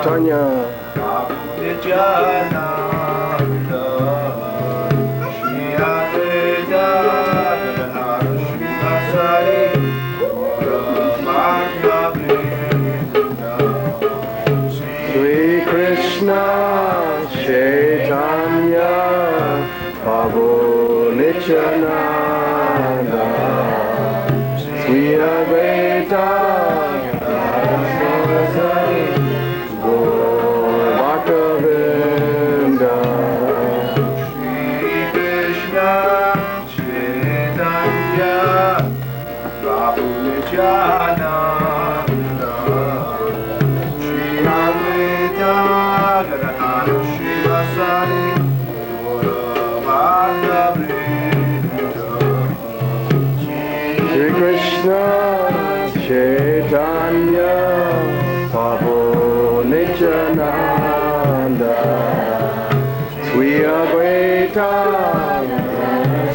Chaitanya Sri Krishna Chaitanya Prabhu Nityananda Sri Advaita Krishna Chaitanya Prabhu Nityananda Sri Advaita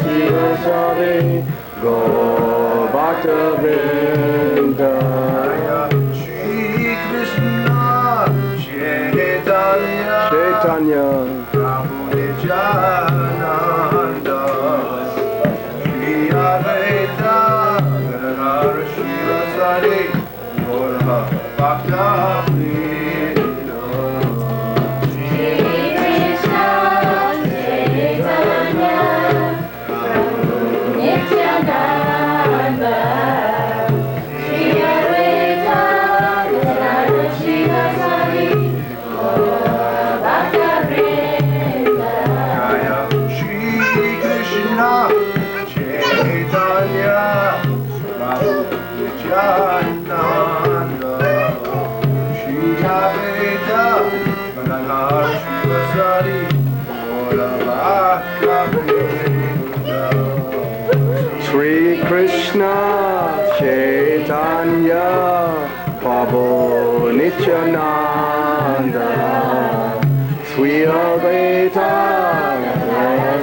Sivasari Gaur Bhaktavrinda Shri Krishna Chaitanya Prabhu Nityananda Sri Advaita Sivasari Gaur Bhaktavrinda Sri Krishna Chaitanya Prabhu Nityananda Sri Advaita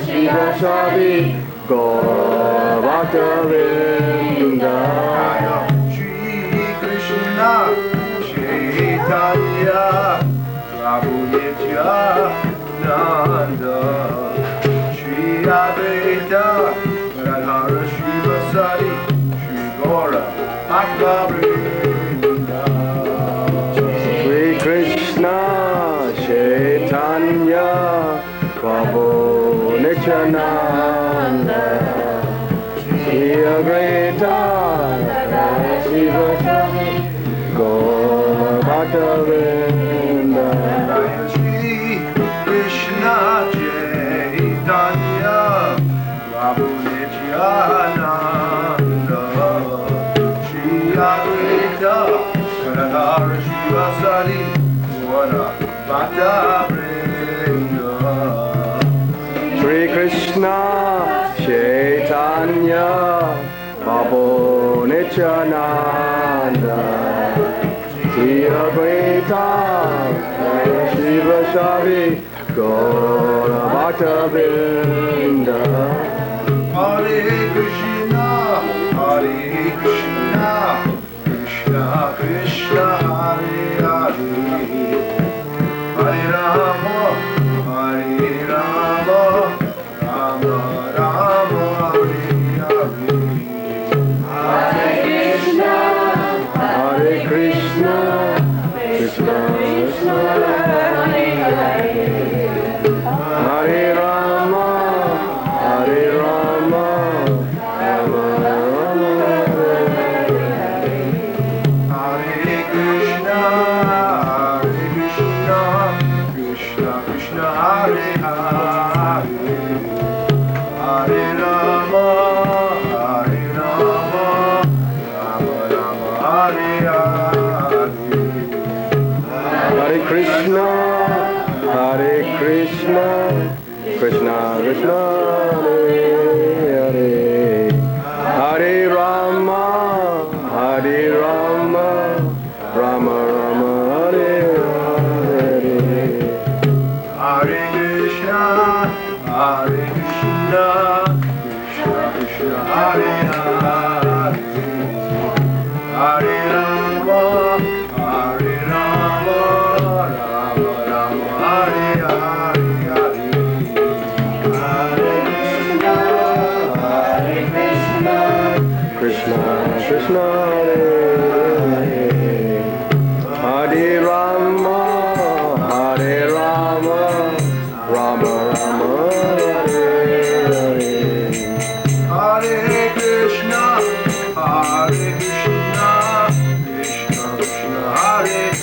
Sivasari Gaur Bhaktavrinda Shri Krishna Chaitanya Prabhu Nityananda Shri Advaita Sivasari Shri Gaura Bhaktavrinda Sri Krishna Chaitanya Prabhu Nityananda Sri Advaita Sivasari Gaur Bhaktavrinda Shri Krishna Chaitanya Prabhu Nityananda Shri Advaita Gadadhara Shivasari Gaura Bhaktavrinda Sri Krishna Chaitanya Prabhu Nityananda Sri Advaita Sivasari Gaura Bhaktavrinda Hare Krishna, Krishna Krishna, Hare Hare, Hare Rama, Rama Rama, Hare Hare. Hare Krishna, Krishna Krishna, Hare Hare, Hare Rama, Rama Rama, Hare Krishna, Krishna Krishna, Hare Hare, Hare Rama, Rama Rama, Hare Hare. Krishna, Krishna Krishna, Hare Hare, Hare Rama, Hare Rama, Rama Rama, Hare Hare, Hare Krishna, Hare Krishna, Krishna Krishna, Hare Hare, Hare Rama, Hare Rama, Rama Rama, Hare Hare, Hare Krishna, Krishna Krishna, Hare Hare, Hare Rama, Hare Rama, Rama Rama, Hare Hare, Hare Krishna, Hare Krishna, Krishna Krishna, Hare Hare,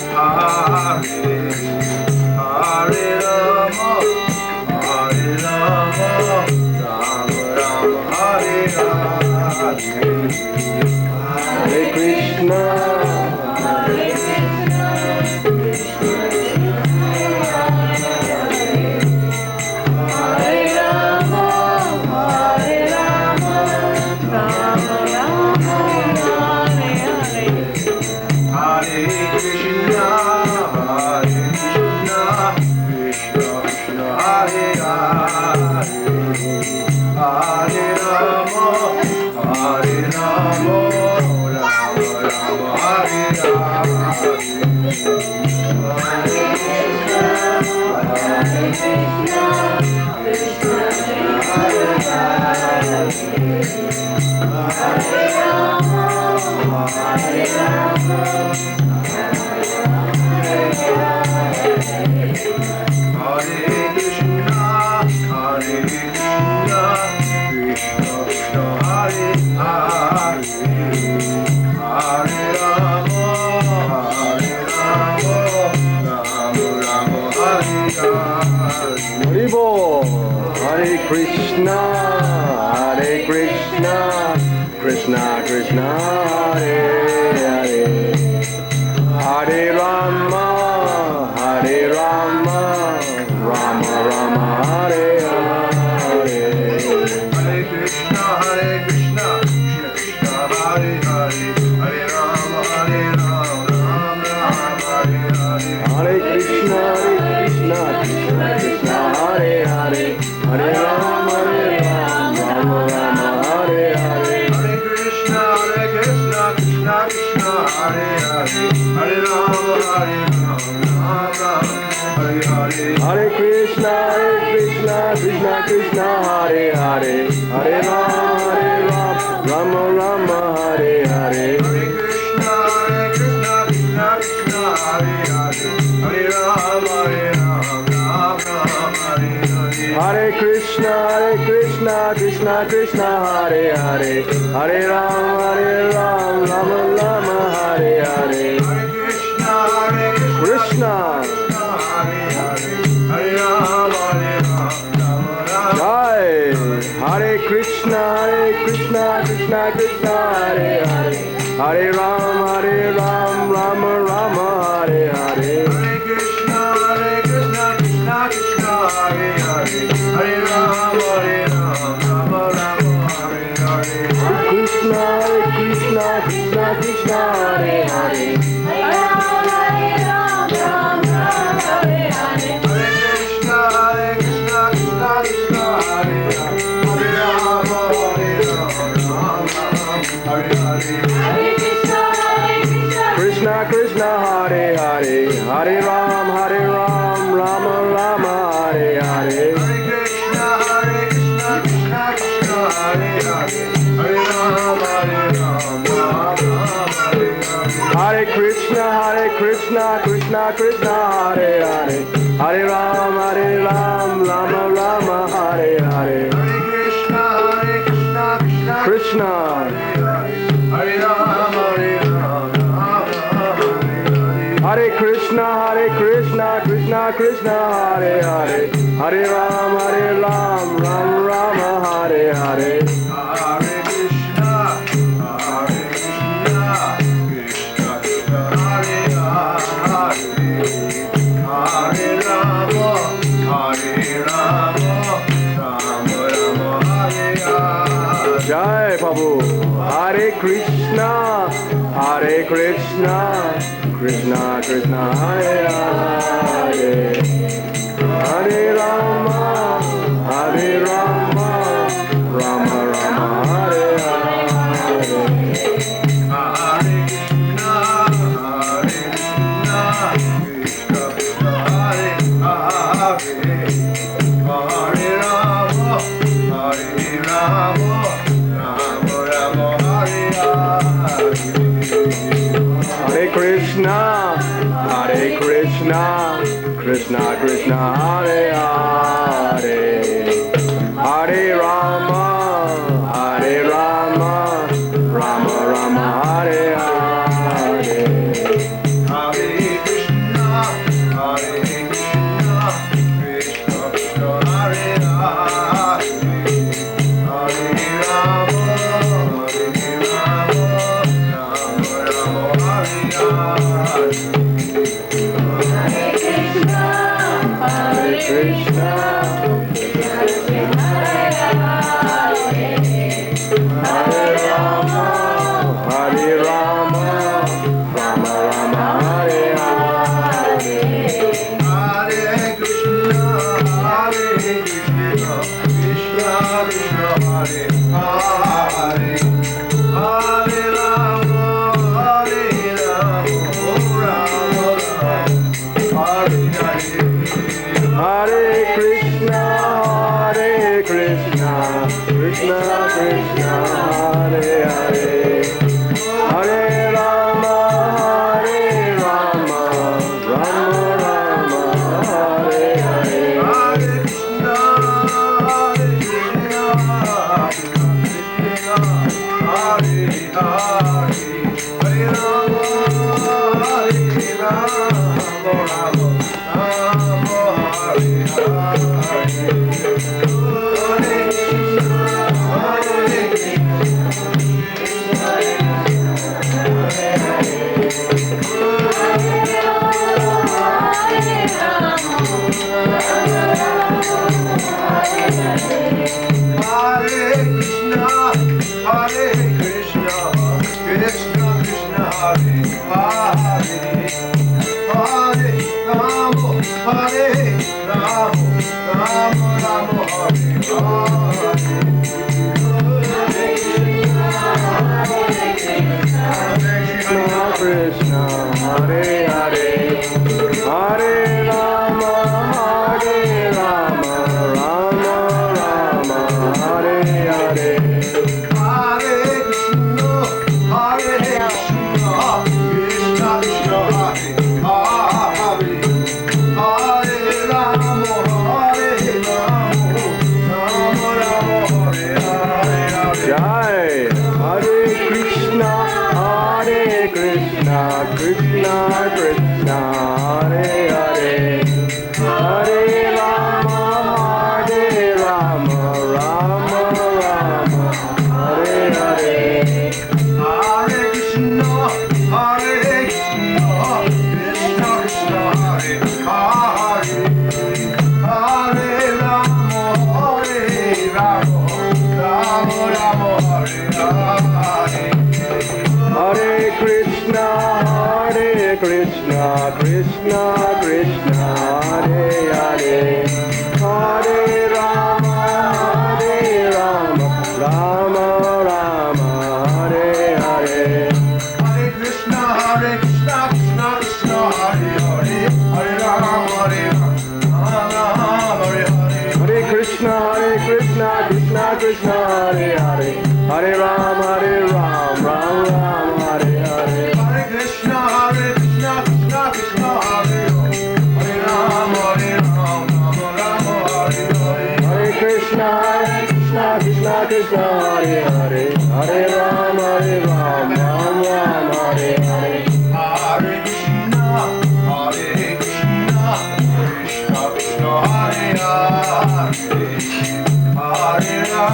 Hare Rama, Hare Rama, Rama Rama, Hare Hare, Hare Krishna, Hare Krishna, Krishna Krishna, Hare Rama, Hare Rama, Rama Rama, Hare Hare, Hare Krishna, Hare Krishna, Krishna Krishna, Hare Hare, Hare Rama, Hare Rama, Rama Rama, Hare Hare, Hare Krishna, Krishna Krishna, Hare Hare, Hare Rama, Hare Rama, Hare Krishna, Hare Krishna, Krishna Krishna, Hare Hare, Hare Rama, Hare Rama, Rama Rama, Hare Hare, Hari Bol, Hare Krishna, Hare Krishna, Krishna Krishna, Hare Hare, Hare Rama, Hare Rama, Rama Rama, Hare Hare, Hare Krishna, Krishna Krishna, Hare Hare, Hare Rama, Rama Rama, Hare Hare, Hare Krishna, Krishna Krishna, Hare Hare, Hare Rama, Rama Rama, Hare Hare, Hare Krishna, Krishna Krishna, Hare Hare, Hare Rama, Rama Hare Hare, Hare Krishna, Krishna Krishna, Hare Hare, Hare Rama, Rama Rama, Hare Hare, Hare Krishna, Krishna Krishna, Hare Hare, Hare Rama, Rama Hare Hare, Hare Krishna, Krishna Krishna, Hare Hare, Hare Rama, Rama Rama, Hare Hare, Hare Krishna, Krishna, Hare Rama, Jai, Hare Krishna, Krishna Krishna, Hare Hare, Hare Rama, Rama Rama, Hare Hare, Hare Krishna, Krishna Krishna, Hare Hare, Hare Rama, Rama Rama, Hare Hare, Hare Krishna, Krishna Krishna, Hare Hare, Hare Rama, Rama Rama, Hare Hare, Hare Krishna, Krishna Krishna, Hare Hare, Hare Rama, Hare Hare, Hare Krishna, Krishna Hare Hare, Hare Ram, Rama Rama, Hare Hare, Hare Krishna, Krishna Krishna, Hare Hare, Hare Ram, Hare Hare, Hare Krishna, Krishna Krishna, Hare Hare, Hare Ram, Rama Rama, Hare Hare, Hare Krishna, Krishna, Hare Ram, Hare Krishna, Krishna Krishna, Hare Hare, Hare Ram, Rama Rama, Hare Hare, Hare Krishna, Krishna Krishna, Hare Hare, Hare Rama, Hare Krishna Krishna Hare Hare, Hare Rama, Hare Rama, Rama Rama Hare Hare. Hare Krishna, Krishna Krishna Hare Hare, Hare Rama, Hare Rama, Rama Rama Hare Hare. Hare Krishna, Krishna Krishna Hare Hare, Hare Rama, Rama Rama Hare Hare. Hare Krishna, Krishna Krishna Hare Hare, Hare Rama, Rama Rama Hare Hare. Hare Krishna, Hare Rama, Rama Rama Hare Hare. Hare Krishna, Krishna Krishna Hare Hare, Hare Rama, Rama Rama Hare Hare. Hare Krishna, Krishna Krishna Hare Hare, Hare Rama, Rama Rama Hare Hare. Hare Krishna, Krishna Krishna Hare Hare, Hare Rama, Rama Hare Krishna, Krishna Krishna Hare Hare, Hare Rama, Rama Rama Hare Hare. Krishna, Hare Hare, Hare Rama, Rama Rama Hare Hare. Hare Krishna, Krishna Krishna Hare Hare, Hare Rama, Rama Rama Hare Hare. Jai, Hare Krishna, Krishna Krishna Hare Hare, Hare Rama, Rama Rama Hare Hare. Hare Krishna, Krishna Krishna Hare Hare, Hare Rama, Rama Rama Hare Hare. Hare Krishna, Krishna Krishna Hare Hare, Hare Rama, Rama Rama Hare Hare. Hare Krishna, Krishna Krishna Hare Hare, Hare Rama, Rama Hare Hare. Hare Krishna, Krishna Krishna Hare Hare, Hare Ram, Ram Ram Hare Hare. Hare Krishna, Krishna Krishna Hare Hare, Hare Rama, Rama Rama Hare Hare. Hare Krishna, Krishna Krishna Hare Hare, Hare Ram, Ram Ram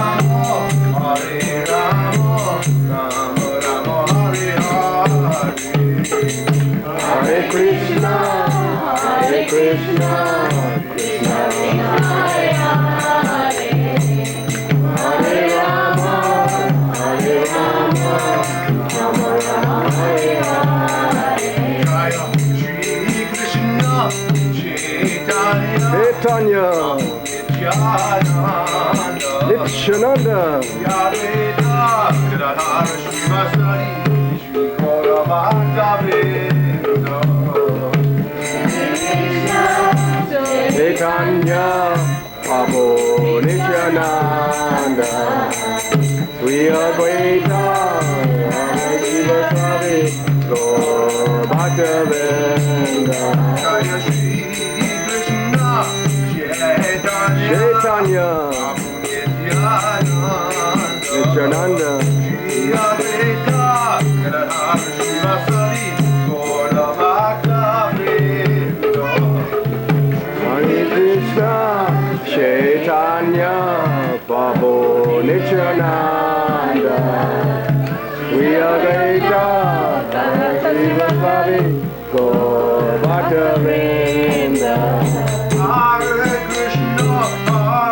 Hare Hare. Hare Krishna, Krishna Krishna Hare Hare, Hare Rama, Rama Rama Hare Hare. Hare Krishna, Krishna Hare Hare, Hare Rama, Rama Rama Hare Hare. Chaitanya, Nityananda, Chaitanya, Prabhu Nityananda, Sri Advaita, Shiva Swavi, Lord Bhaktivinoda, Chaitanya, Nityananda, Hare Krishna, Chaitanya, Prabhu Nityananda, we are Gaita, Shiva Swavi, Gaur Bhaktivinoda. Hare Krishna,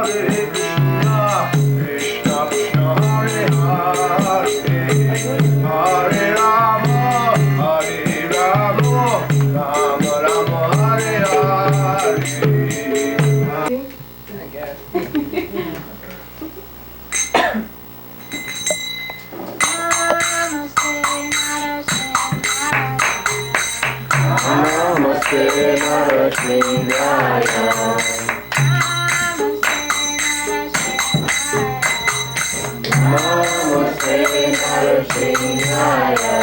Krishna Krishna, Hare Hare, Hare Rama, Rama Rama, Hare Hare. Namaste Narasingaya, Namaste Narasingaya,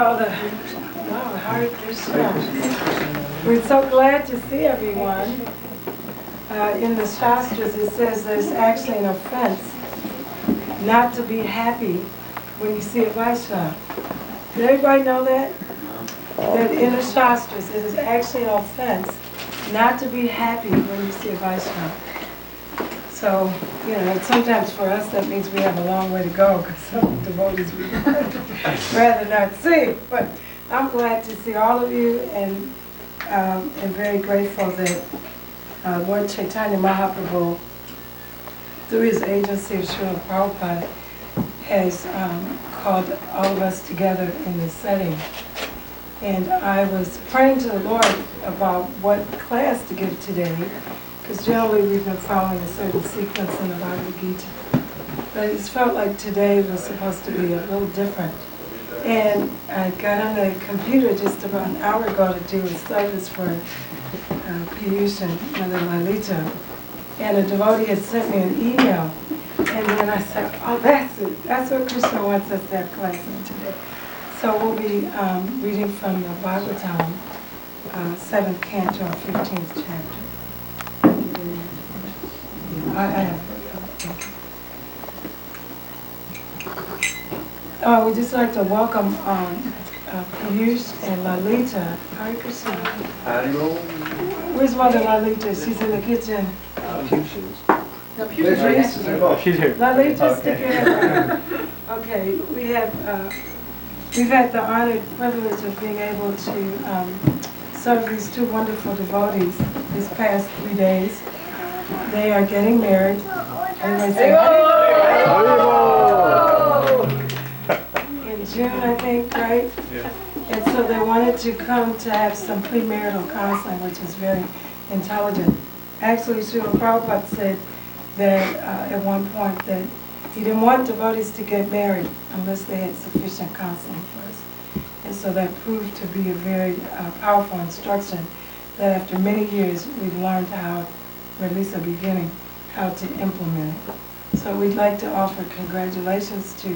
Well, wow, Hare Krishna. We're so glad to see everyone. In the Shastras it says there's actually an offense not to be happy when you see a Vaishnava. Did everybody know that? That in the Shastras it is actually an offense not to be happy when you see a Vaishnava. So, you know, sometimes for us that means we have a long way to go because some devotees we rather not see. But I'm glad to see all of you and very grateful that Lord Chaitanya Mahaprabhu, through his agency of Srila Prabhupada, has called all of us together in this setting. And I was praying to the Lord about what class to give today, because generally we've been following a certain sequence in the Bhagavad Gita. But it felt like today was supposed to be a little different. And I got on the computer just about an hour ago to do a service for Piyush and Mother Lalita. And a devotee had sent me an email. And then I said, oh, that's it. That's what Krishna wants us to have class in today. So we'll be reading from the Bhagavatam, 7th canto, 15th chapter. I have we'd just like to welcome Piyush and Lalita. Hare Krishna. Where's Mother Lalita? She's in the kitchen. No, She's here. Lalita, stick your head around. Okay, we've had the honored privilege of being able to serve these two wonderful devotees this past 3 days. They are getting married. Everybody say in June, I think, right? Yeah. And so they wanted to come to have some premarital counseling, which is very intelligent. Actually, Srila Prabhupada said that at one point that he didn't want devotees to get married unless they had sufficient counseling first. And so that proved to be a very powerful instruction that after many years we've learned how, or at least a beginning, how to implement it. So we'd like to offer congratulations to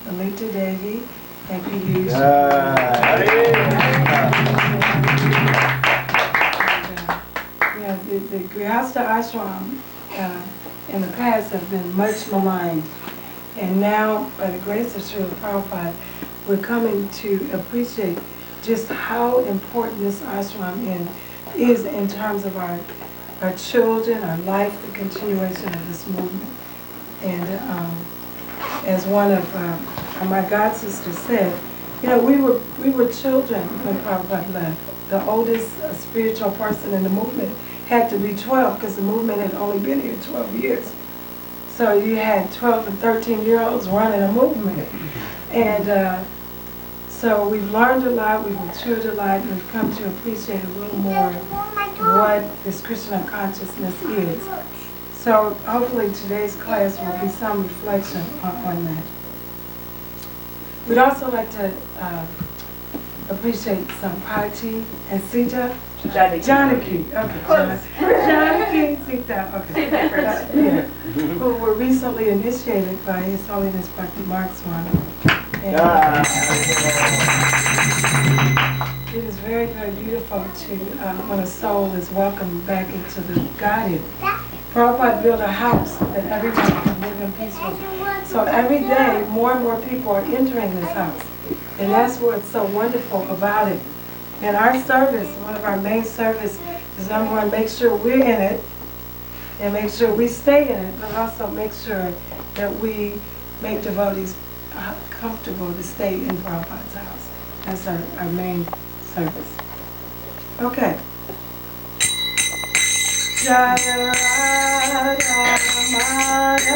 Lalita Devi and Piyush. The Grihastha ashram in the past have been much maligned. And now, by the grace of Srila Prabhupada, we're coming to appreciate just how important this ashram is in terms of our children, our life, the continuation of this movement. And as one of my god sisters said, you know, we were children when Prabhupada left. The oldest spiritual person in the movement had to be 12 because the movement had only been here 12 years. So you had 12 and 13-year-olds running a movement. And so we've learned a lot, we've matured a lot, and we've come to appreciate a little more what this Krishna consciousness is. So hopefully today's class will be some reflection on that. We'd also like to appreciate some Pati and Sita. Janaki. Okay. Janaki, Sita. Okay. Who were recently initiated by His Holiness Bhakti Mark Swami. It is very, very beautiful to when a soul is welcomed back into the Godhead. Prabhupada built a house that everyone can live in peacefully. So every day, more and more people are entering this house. And that's what's so wonderful about it. And our service, one of our main service is number one, make sure we're in it and make sure we stay in it, but also make sure that we make devotees comfortable to stay in Prabhupada's house. That's our main service. Okay. Jaya Radha Madhava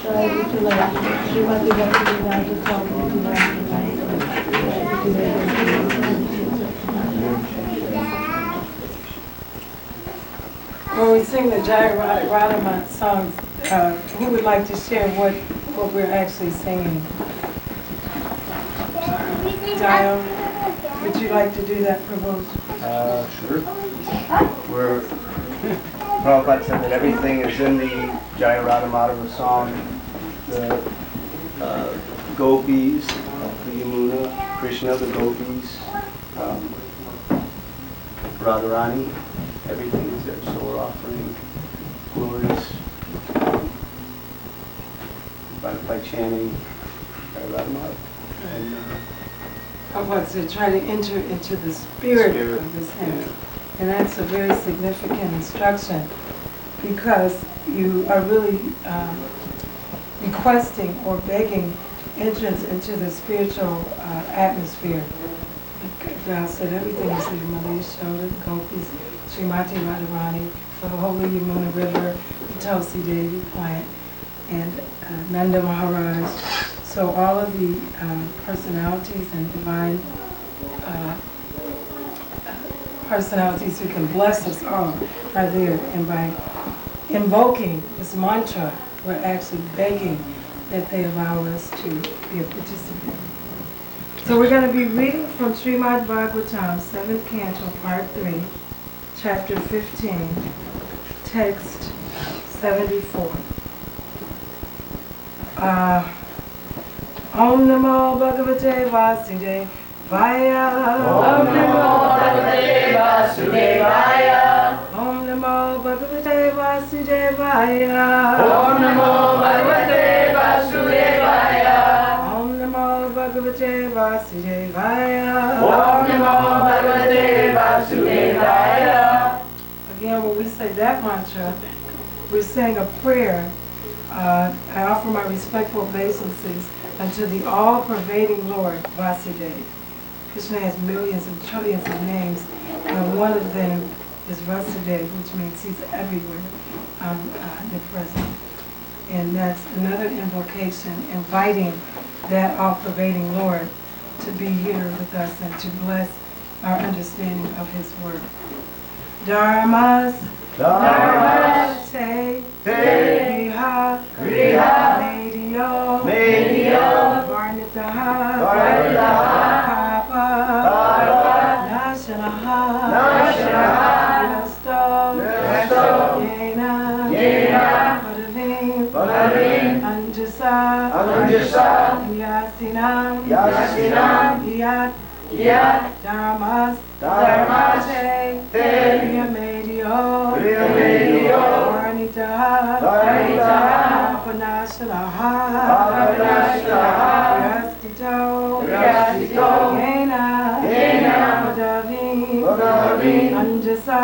When we sing the Jai Radhamat songs, who would like to share what we're actually singing? Dio, would you like to do that, Prabhu? Sure. We're Prabhupada said that everything is in the Jaya Radhamadava song. The gopis, the Yamuna, Krishna, the gopis, Radharani, everything is there. So we're offering glories by chanting Jaya Radhamadava. And So try to enter into the spirit of this hymn. And that's a very significant instruction because you are really requesting or begging entrance into the spiritual atmosphere. God said everything is there. Mother Yashoda, the Gopis, Srimati Radharani, the Holy Yamuna River, the Tulsi Devi plant, and Nanda Maharaj. So all of the personalities and divine personalities who can bless us all are there. And by invoking this mantra, we're actually begging that they allow us to be a participant. So we're going to be reading from Srimad Bhagavatam, 7th Canto, Part 3, Chapter 15, Text 74. Om Namo Bhagavate Vasudevaya. Om Namo Bhagavate Vasudevaya. Om Namo Bhagavate Vasudevaya. Om Namo Bhagavate Vasudevaya. Om Namo Bhagavate Vasudevaya. Om Namo Bhagavate Vasudevaya. Again, when we say that mantra, we're saying a prayer. I offer my respectful obeisances unto the all-pervading Lord, Vasudeva. Krishna has millions and trillions of names, and one of them is Vasudeva, which means he's everywhere, omnipresent. And that's another invocation, inviting that all-pervading Lord to be here with us and to bless our understanding of his word. Dharmas, Te, Griha, Medio, Varnitaha, Papa, Nashanaha, Yasto, Yena, Padavim, Anjasa, Yasinam, Yat, Dharmas, Te, Medio, Varnitaha, Papanashanaha, Yastito, Yena, Padavim, Anjasa,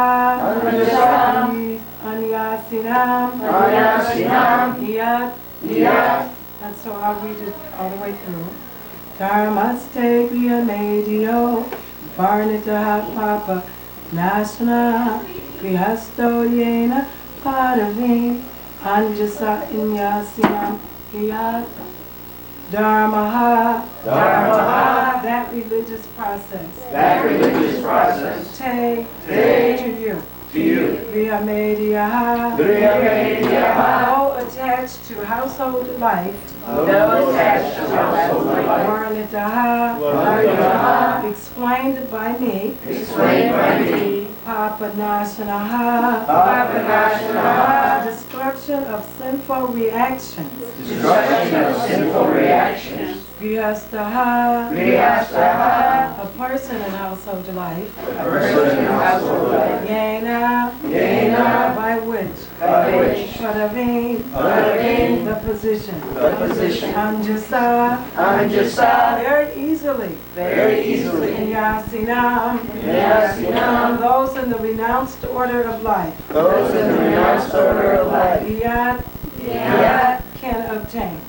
Anyasinam, Yat. And so I'll read it all the way through. Dharmaste Kriya Medio, Varnitaha Papa, Nashana, Krihasto Yena, Padavim, Anjasa Inyasinam, Hiyat, Dharmaha, that religious process. Te, to you. Kriya Mediaha, though attached to household life, Varnitaha, explained by me, Papanashanaha, destruction of sinful reactions, Grihastaha, a person in household life, Yena, by which, Padavim, the position, Anjasa, very easily, Yasinam, those in the renounced order of life, Yat, can obtain.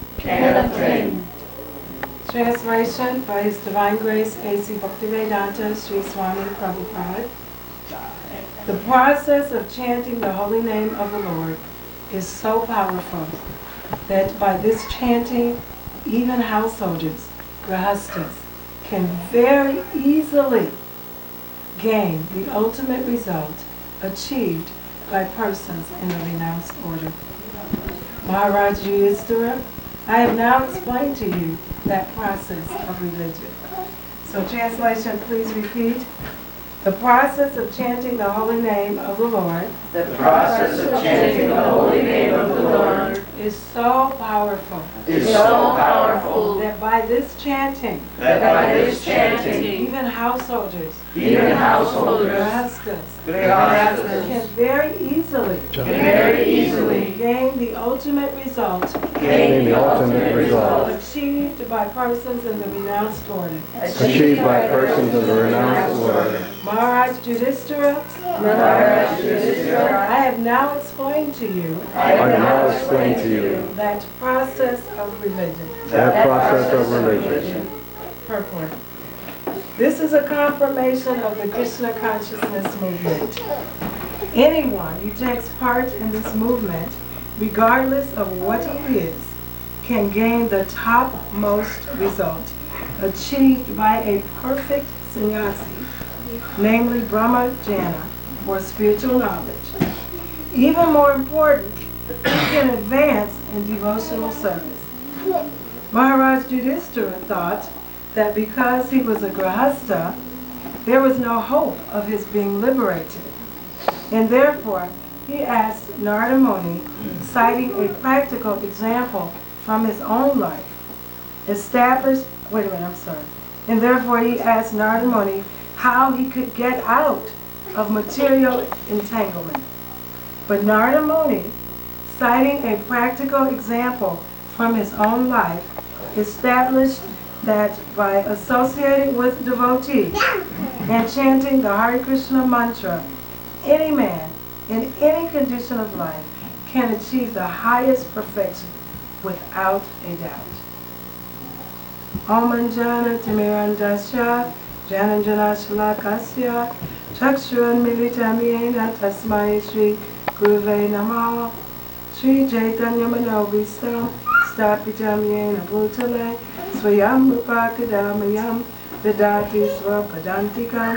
Translation by His Divine Grace A.C. Bhaktivedanta Sri Swami Prabhupada. The process of chanting the holy name of the Lord is so powerful that by this chanting, even householders, grahastas, can very easily gain the ultimate result achieved by persons in the renounced order. Maharaj Yudhishthira, I have now explained to you that process of religion. So translation, please repeat. The process of chanting the holy name of the Lord. The process of chanting the holy name of the Lord Is so powerful. is so powerful That by this chanting, that by this chanting, even householders, even householders, grahastas, grahastas can very easily can very easily gain the ultimate result gain the ultimate result achieved by persons in the renounced order. Achieved by persons of the renounced order. Maharaj Yudhishthira, Maharaj Yudhishthira, I have now explained to you I have now explained to you that process of religion. That process of religion. Purport. This is a confirmation of the Krishna consciousness movement. Anyone who takes part in this movement, regardless of what he is, can gain the topmost result achieved by a perfect sannyasi, namely Brahma Jnana, or spiritual knowledge. Even more important, he can advance in devotional service. Maharaj Yudhishthira thought that because he was a grahasta, there was no hope of his being liberated. And therefore, he asked Narada Muni, citing a practical example from his own life, And therefore he asked Narada Muni how he could get out of material entanglement. But Narada Muni, citing a practical example from his own life, established that by associating with devotees and chanting the Hare Krishna mantra, any man in any condition of life can achieve the highest perfection without a doubt. Om Anjana Timirandasya Jananjana Shalakasya Chakshuran Militam Yena Tasmai Shri Guruve Namah Sri Chaitanya Manobhistam Stapitam Yena Bhutale Swayam Rupakadamayam Dadati Swapadantikam.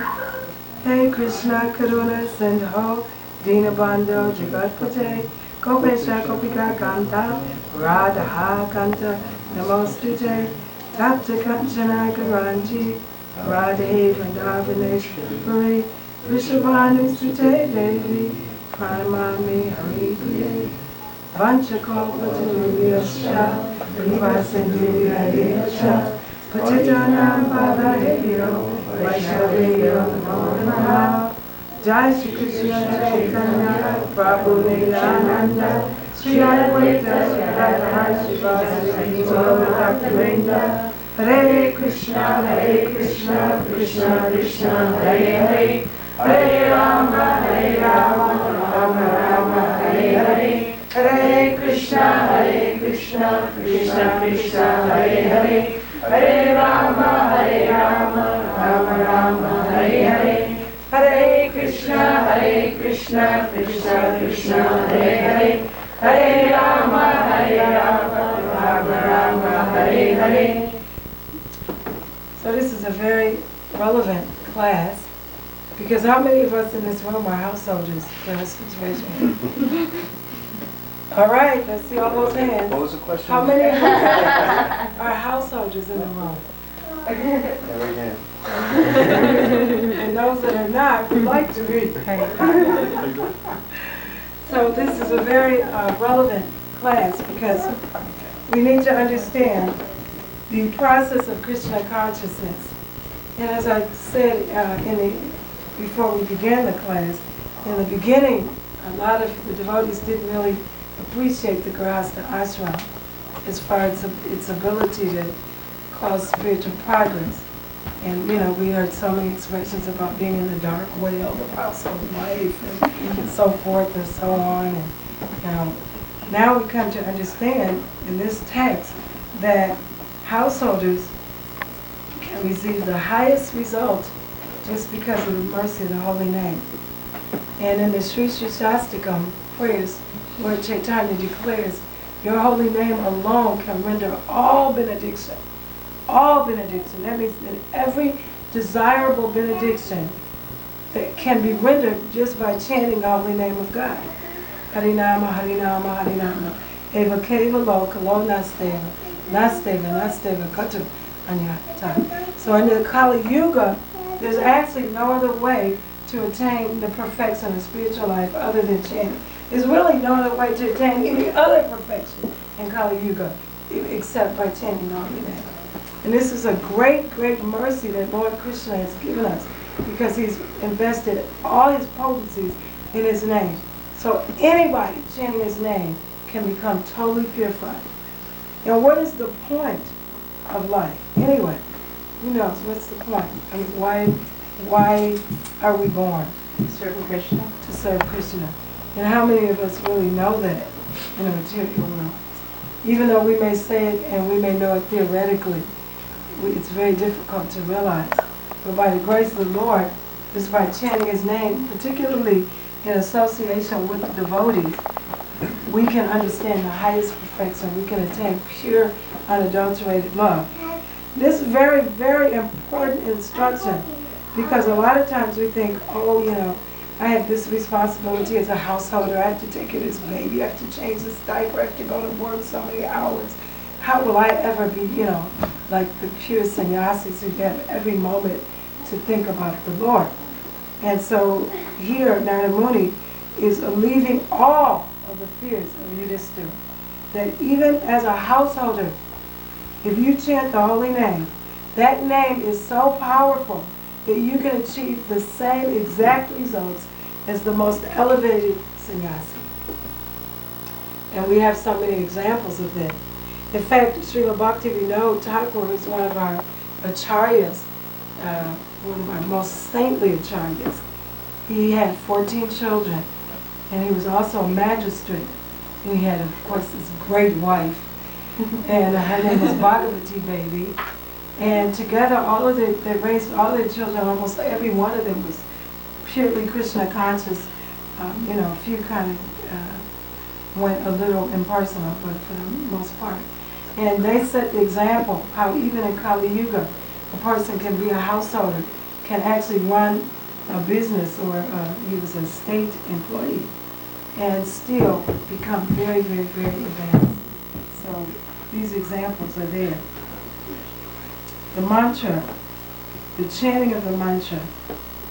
Hey Krishna Karuna Sindho Dinabandho Jagatpate Gopesha Gopika Kanta Radha Kanta Namostute Tapta Kanchana Karanji Radhe Vrindavaneshwari Vishavanu Sute Devi Pranamami Hari Priye Vanchakalpatarubhyascha Vivasindhirayascha Patitanam Pavadebhyo Vaishnavyo Namo Namaha. Jai Shri Krishna Chaitanya Prabhu Nityananda Sri Advaita Sri Radha Srivasa Gaura Bhaktivinoda. Hare Krishna Krishna Krishna Hare Hare, Hare Rama Rama Rama Hare Hare, Hare Krishna Krishna Krishna Hare Hare, Hare Rama Rama Rama Hare Hare, Hare Krishna Krishna Krishna Hare Hare, Hare Rama Rama Hare Hare. So this is a very relevant class, because how many of us in this room are householders? Raise your hand. All right, let's see all those hands. What was the question? How many of us are householders in the room? Every hand. And those that are not would like to be. So this is a very relevant class, because we need to understand the process of Krishna consciousness. And as I said before we began the class, in the beginning, a lot of the devotees didn't really appreciate the Grihastha ashram as far as its ability to cause spiritual progress. And we heard so many expressions about being in the dark well of household life and so forth and so on. And now we come to understand in this text that householders can receive the highest result just because of the mercy of the holy name. And in the Sri Sri Shastakam prayers, Lord Chaitanya declares Your holy name alone can render all benediction. All benediction. That means that every desirable benediction that can be rendered just by chanting the holy name of God. Harinama, Harinama, Harinama. Eva Keva Loka, Lo Nasteva, Nasteva, Nasteva, Katu, Anyata. So in the Kali Yuga, there's actually no other way to attain the perfection of spiritual life other than chanting. There's really no other way to attain any other perfection in Kali Yuga except by chanting the holy name. And this is a great, great mercy that Lord Krishna has given us because he's invested all his potencies in his name. So anybody chanting his name can become totally purified. And what is the point of life? Anyway, who knows? What's the point? I mean, why are we born? To serve Krishna. To serve Krishna. And how many of us really know that in the material world? Even though we may say it and we may know it theoretically, it's very difficult to realize. But by the grace of the Lord, just by chanting his name, particularly in association with the devotees, we can understand the highest perfection. We can attain pure, unadulterated love. This is very, very important instruction because a lot of times we think, oh, you know, I have this responsibility as a householder. I have to take care of this baby. I have to change this diaper. I have to go to work so many hours. How will I ever be, you know, like the pure sannyasis who have every moment to think about the Lord? And so here, Narada Muni is alleviating all of the fears of Yudhishthira. That even as a householder, if you chant the holy name, that name is so powerful that you can achieve the same exact results as the most elevated sannyasi. And we have so many examples of that. In fact, Srila Bhaktivinoda Thakur is one of our acharyas, one of our most saintly acharyas. He had 14 children, and he was also a magistrate. And he had, of course, this great wife, and her name was Bhagavati Devi. And together, they raised all their children. Almost every one of them was purely Krishna conscious. You know, a few kind of went a little impersonal, but for the most part. And they set the example how even in Kali Yuga, a person can be a householder, can actually run a business, or he was a state employee, and still become very, very, very advanced. So these examples are there. The mantra, the chanting of the mantra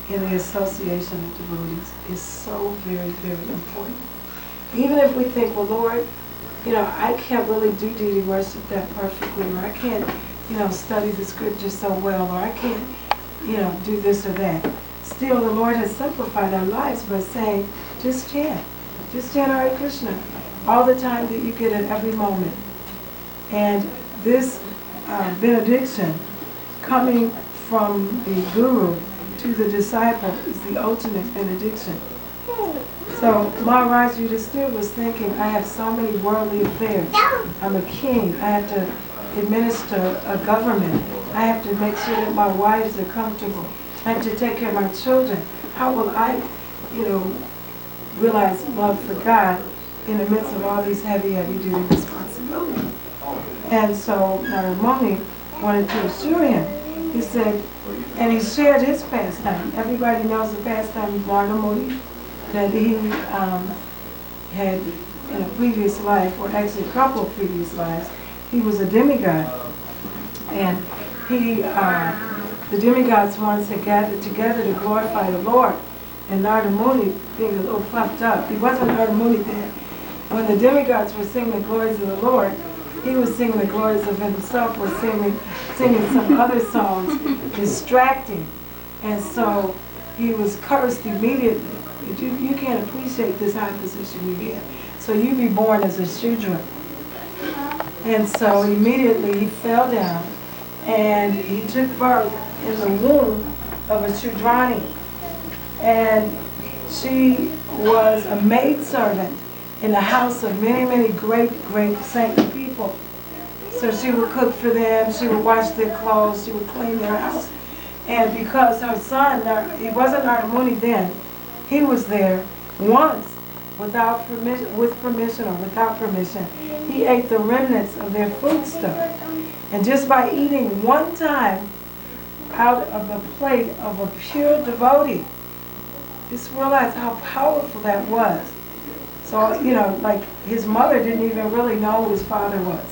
in the association of devotees is so very, very important. Even if we think, well, Lord, you know, I can't really do deity worship that perfectly, or I can't, you know, study the scripture so well, or I can't, you know, do this or that. Still, the Lord has simplified our lives by saying, just chant. Just chant Hare Krishna all the time that you get at every moment. And this benediction coming from the Guru to the disciple is the ultimate benediction. So Maharaj Yudhishthira was thinking, I have so many worldly affairs. I'm a king. I have to administer a government. I have to make sure that my wives are comfortable. I have to take care of my children. How will I, you know, realize love for God in the midst of all these heavy, heavy duty responsibilities? And so Narada Muni wanted to assure him. He said, and he shared his pastime. Everybody knows the pastime of Narada Muni, that he had in a previous life, or actually a couple of previous lives, he was a demigod. And he, the demigods once had gathered together to glorify the Lord. And Narada Muni, being a little puffed up, he wasn't Narada Muni then. When the demigods were singing the glories of the Lord, he was singing the glories of himself, or singing some other songs, distracting. And so he was cursed immediately. You can't appreciate this high position you're in. So you be born as a Shudra. And so immediately he fell down and he took birth in the womb of a Shudrani. And she was a maidservant in the house of many, many great, great saintly people. So she would cook for them, she would wash their clothes, she would clean their house. And because her son, he wasn't Narada Muni then, he was there once, with permission or without permission, he ate the remnants of their foodstuff. And just by eating one time out of the plate of a pure devotee, just realize how powerful that was. So, you know, like his mother didn't even really know who his father was.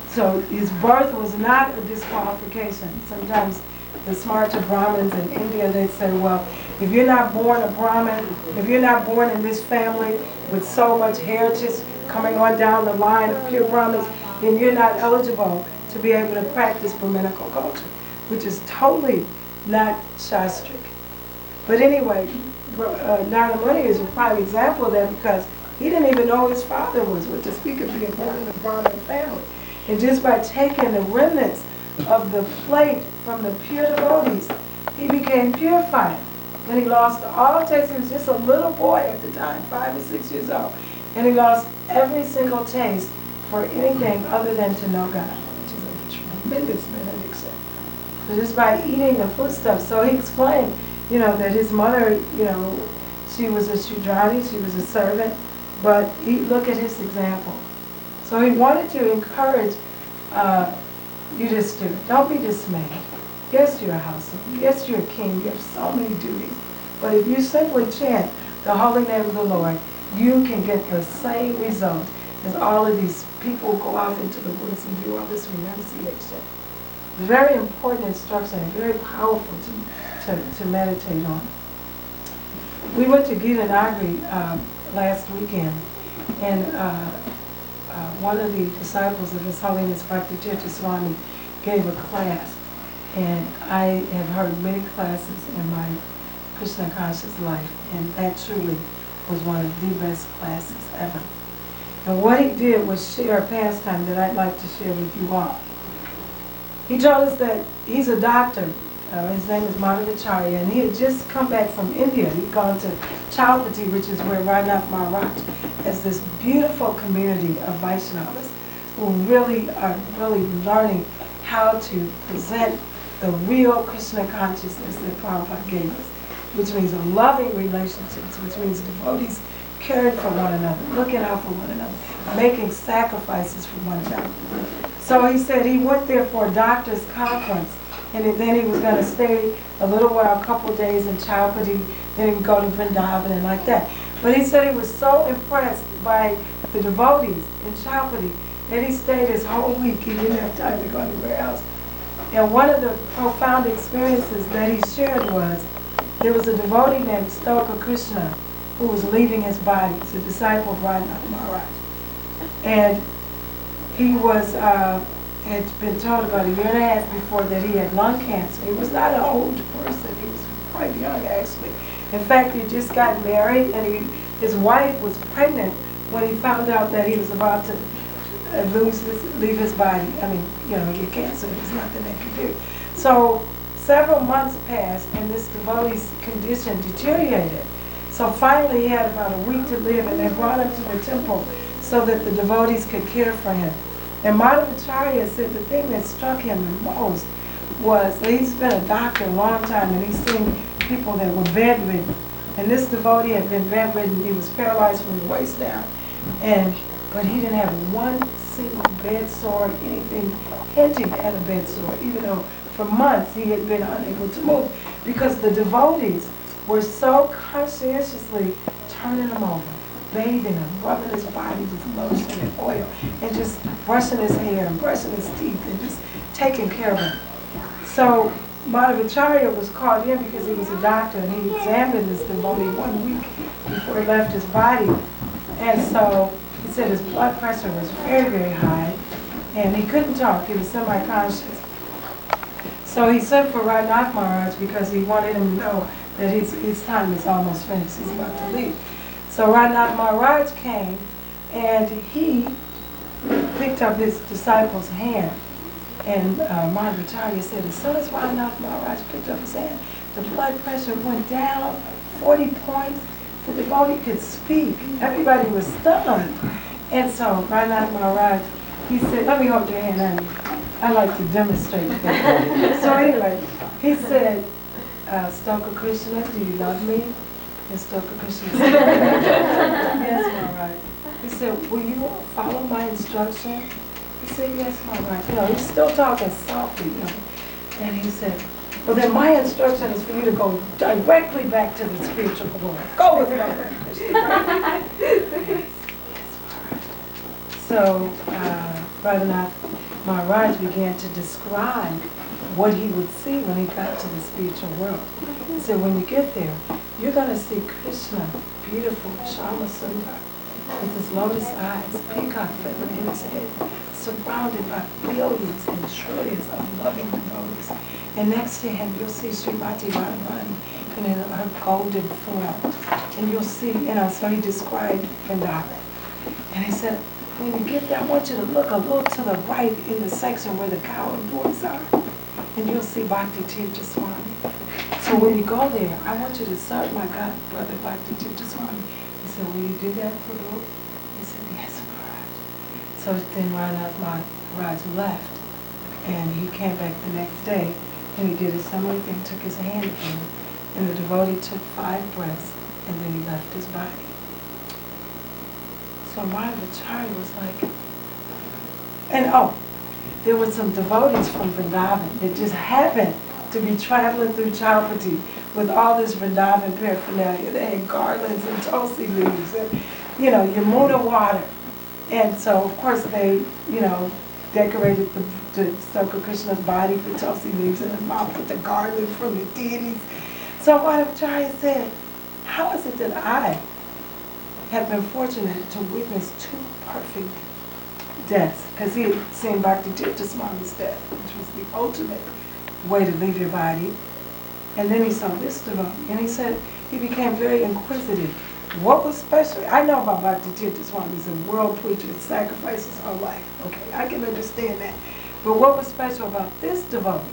So his birth was not a disqualification. Sometimes the smarter Brahmins in India, they say, well, if you're not born a Brahmin, if you're not born in this family with so much heritage coming on down the line of pure Brahmins, then you're not eligible to be able to practice Brahminical culture, which is totally not Shastric. But anyway, Narada Muni is a prime example of that because he didn't even know who his father was, with to speak of being born in a Brahmin family. And just by taking the remnants of the plate from the pure devotees, he became purified. And he lost all taste. He was just a little boy at the time, 5 or 6 years old. And he lost every single taste for anything other than to know God, which is a tremendous benediction. So just by eating the foodstuff. So he explained, you know, that his mother, you know, she was a Shudrani, she was a servant, but look at his example. So he wanted to encourage Yudhishthira, don't be dismayed. Yes, you're a household. Yes, you're a king. You have so many duties. But if you simply chant the holy name of the Lord, you can get the same result as all of these people who go out into the woods and do all this renunciation. Very important instruction and very powerful to meditate on. We went to Gita Nagari last weekend, and one of the disciples of His Holiness Bhakti Tirtha Swami gave a class, and I have heard many classes in my Krishna conscious life, and that truly was one of the best classes ever. And what he did was share a pastime that I'd like to share with you all. He told us that he's a doctor. His name is Madhavacharya, and he had just come back from India. He'd gone to Chaupati, which is where Radhanath Maharaj has this beautiful community of Vaishnavas who really are learning how to present the real Krishna consciousness that Prabhupada gave us, which means a loving relationships, which means devotees caring for one another, looking out for one another, making sacrifices for one another. So he said he went there for a doctor's conference, and then he was going to stay a little while, a couple days in Chaupati, then he would go to Vrindavan and like that. But he said he was so impressed by the devotees in Chaupati that he stayed his whole week. He didn't have time to go anywhere else. And one of the profound experiences that he shared was there was a devotee named Stoka Krishna who was leaving his body. He's a disciple of Radhanath Maharaj. And he was had been told about a year and a half before that he had lung cancer. He was not an old person. He was quite young, actually. In fact, he just got married, and his wife was pregnant when he found out that he was about to leave his body. I mean, you know, he had cancer. There's nothing they could do. So several months passed, and this devotee's condition deteriorated. So finally, he had about a week to live, and they brought him to the temple so that the devotees could care for him. And Madhavacharya said the thing that struck him the most was that he's been a doctor a long time, and he's seen people that were bedridden. And this devotee had been bedridden. He was paralyzed from the waist down. But he didn't have one single bed sore, anything hinting at a bed sore, even though for months he had been unable to move, because the devotees were so conscientiously turning him over, bathing him, rubbing his body with lotion and oil, and just brushing his hair and brushing his teeth and just taking care of him. So Madhavacharya was called in because he was a doctor, and he examined this devotee 1 week before he left his body. And so he said his blood pressure was very, very high, and he couldn't talk. He was semi-conscious. So he sent for Radhanath Maharaj because he wanted him to know that his time is almost finished. He's about to leave. So Radhanath Maharaj came, and he picked up his disciple's hand. And Madhavacharya said, as soon as Radhanath Maharaj picked up his hand, the blood pressure went down 40 points. The devotee could speak. Everybody was stunned. And so Radhanath Maharaj, he said, let me hold your hand, honey. I like to demonstrate that. So anyway, he said, Stoka Krishna, do you love me? And Stoker Krishna said, yes, Maharaj. He said, will you follow my instruction? He said, yes, Maharaj. You know, he's still talking softly, you know. And he said, well, then my instruction is for you to go directly back to the spiritual world. Go with Stoker Krishna. So, Radhanath Maharaj began to describe what he would see when he got to the spiritual world. He said, when you get there, you're going to see Krishna, beautiful, Shama Sundar, with his lotus eyes, peacock feather in his head, surrounded by billions and trillions of loving devotees. And next to him, you'll see Srimati Radharani in her golden form. And you'll see, you know, so he described Vrindavan. And he said, when you get there, I want you to look a little to the right in the section where the cow and boys are. And you'll see Bhakti Tirtha Swami. So when you go there, I want you to serve my God, brother Bhakti Tirtha Swami. He said, will you do that, Prabhu? He said, yes, Maharaj. So then Radhanath Maharaj left. And he came back the next day. And he did a similar thing, took his hand again. And the devotee took 5 breaths. And then he left his body. So Madhavacharya was like, and there were some devotees from Vrindavan that just happened to be traveling through Chaupati with all this Vrindavan paraphernalia. They had garlands and tulsi leaves and, you know, Yamuna water. And so, of course, they, you know, decorated the Stoker Krishna's body with tulsi leaves and his mouth with the garland from the deities. So Madhavacharya said, how is it that I have been fortunate to witness 2 perfect deaths? Because he had seen Bhakti Tirtha Swami's death, which was the ultimate way to leave your body. And then he saw this devotee, and he said he became very inquisitive. What was special? I know about Bhakti Tirtha Swami. He's a world preacher, sacrifices his whole life. Okay, I can understand that. But what was special about this devotee?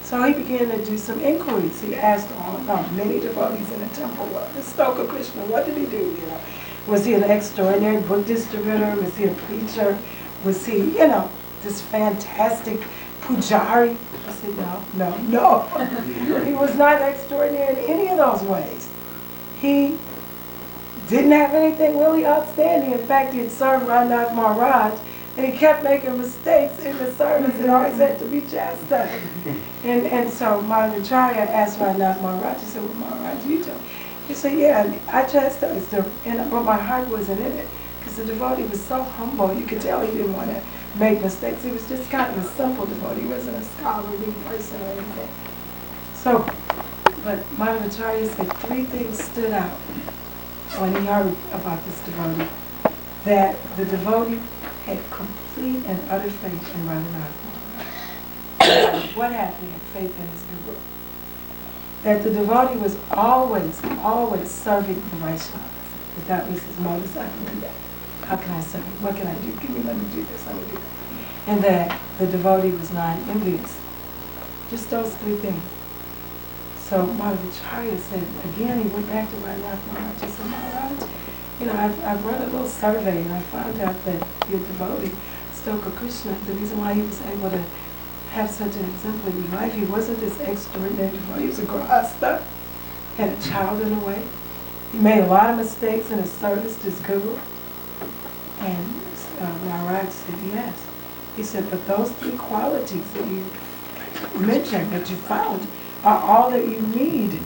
So he began to do some inquiries. He asked many devotees in the temple, well, this Stoker Krishna, what did he do? You know, was he an extraordinary book distributor? Was he a preacher? Was he, you know, this fantastic pujari? I said, no. He was not extraordinary in any of those ways. He didn't have anything really outstanding. In fact, he had served Radhanath Maharaj, and he kept making mistakes in the service and always had to be chastised. And so Madhavacharya asked Radhanath Maharaj, he said, well, Maharaj, you tell me. He said, yeah, I chastised him, but my heart wasn't in it. Because the devotee was so humble, you could tell he didn't want to make mistakes. He was just kind of a simple devotee. He wasn't a scholarly person or anything. So, but Madhavacharya said 3 things stood out when he heard about this devotee. That the devotee had complete and utter faith in Radhanath Maharaj. What happened? He had faith in his guru. That the devotee was always serving the Vaishnavas. That was his modus operandi. How can I serve you? What can I do? Let me do this, let me do that. And that the devotee was non-envious. Just those 3 things. So Madhavacharya said, again, he went back to Radhanath Maharaj. He said, Maharaj, you know, I've run a little survey and I found out that your devotee, Stoker Krishna, the reason why he was able to have such an exemplary life, he wasn't this extraordinary devotee. He was a grahasta, had a child in a way. He made a lot of mistakes in his service to his guru. And Maharaj said, yes. He said, but those 3 qualities that you mentioned, that you found, are all that you need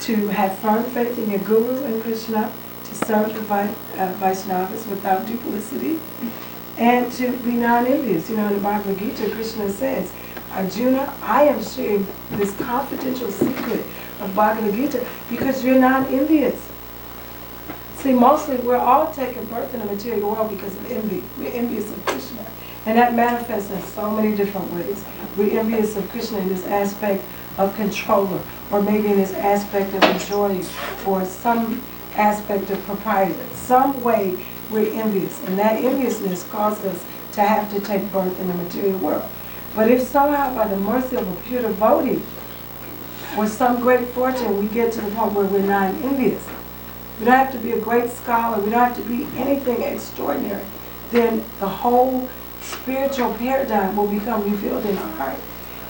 to have firm faith in your guru and Krishna, to serve the Vaishnavas without duplicity, and to be non-envious. You know, in the Bhagavad Gita, Krishna says, Arjuna, I am sharing this confidential secret of Bhagavad Gita because you're non-envious. See, mostly we're all taking birth in the material world because of envy. We're envious of Krishna. And that manifests in so many different ways. We're envious of Krishna in this aspect of controller, or maybe in this aspect of enjoying, or some aspect of proprietor. Some way we're envious. And that enviousness caused us to have to take birth in the material world. But if somehow by the mercy of a pure devotee, with some great fortune, we get to the point where we're non-envious, we don't have to be a great scholar, we don't have to be anything extraordinary, then the whole spiritual paradigm will become revealed in our heart.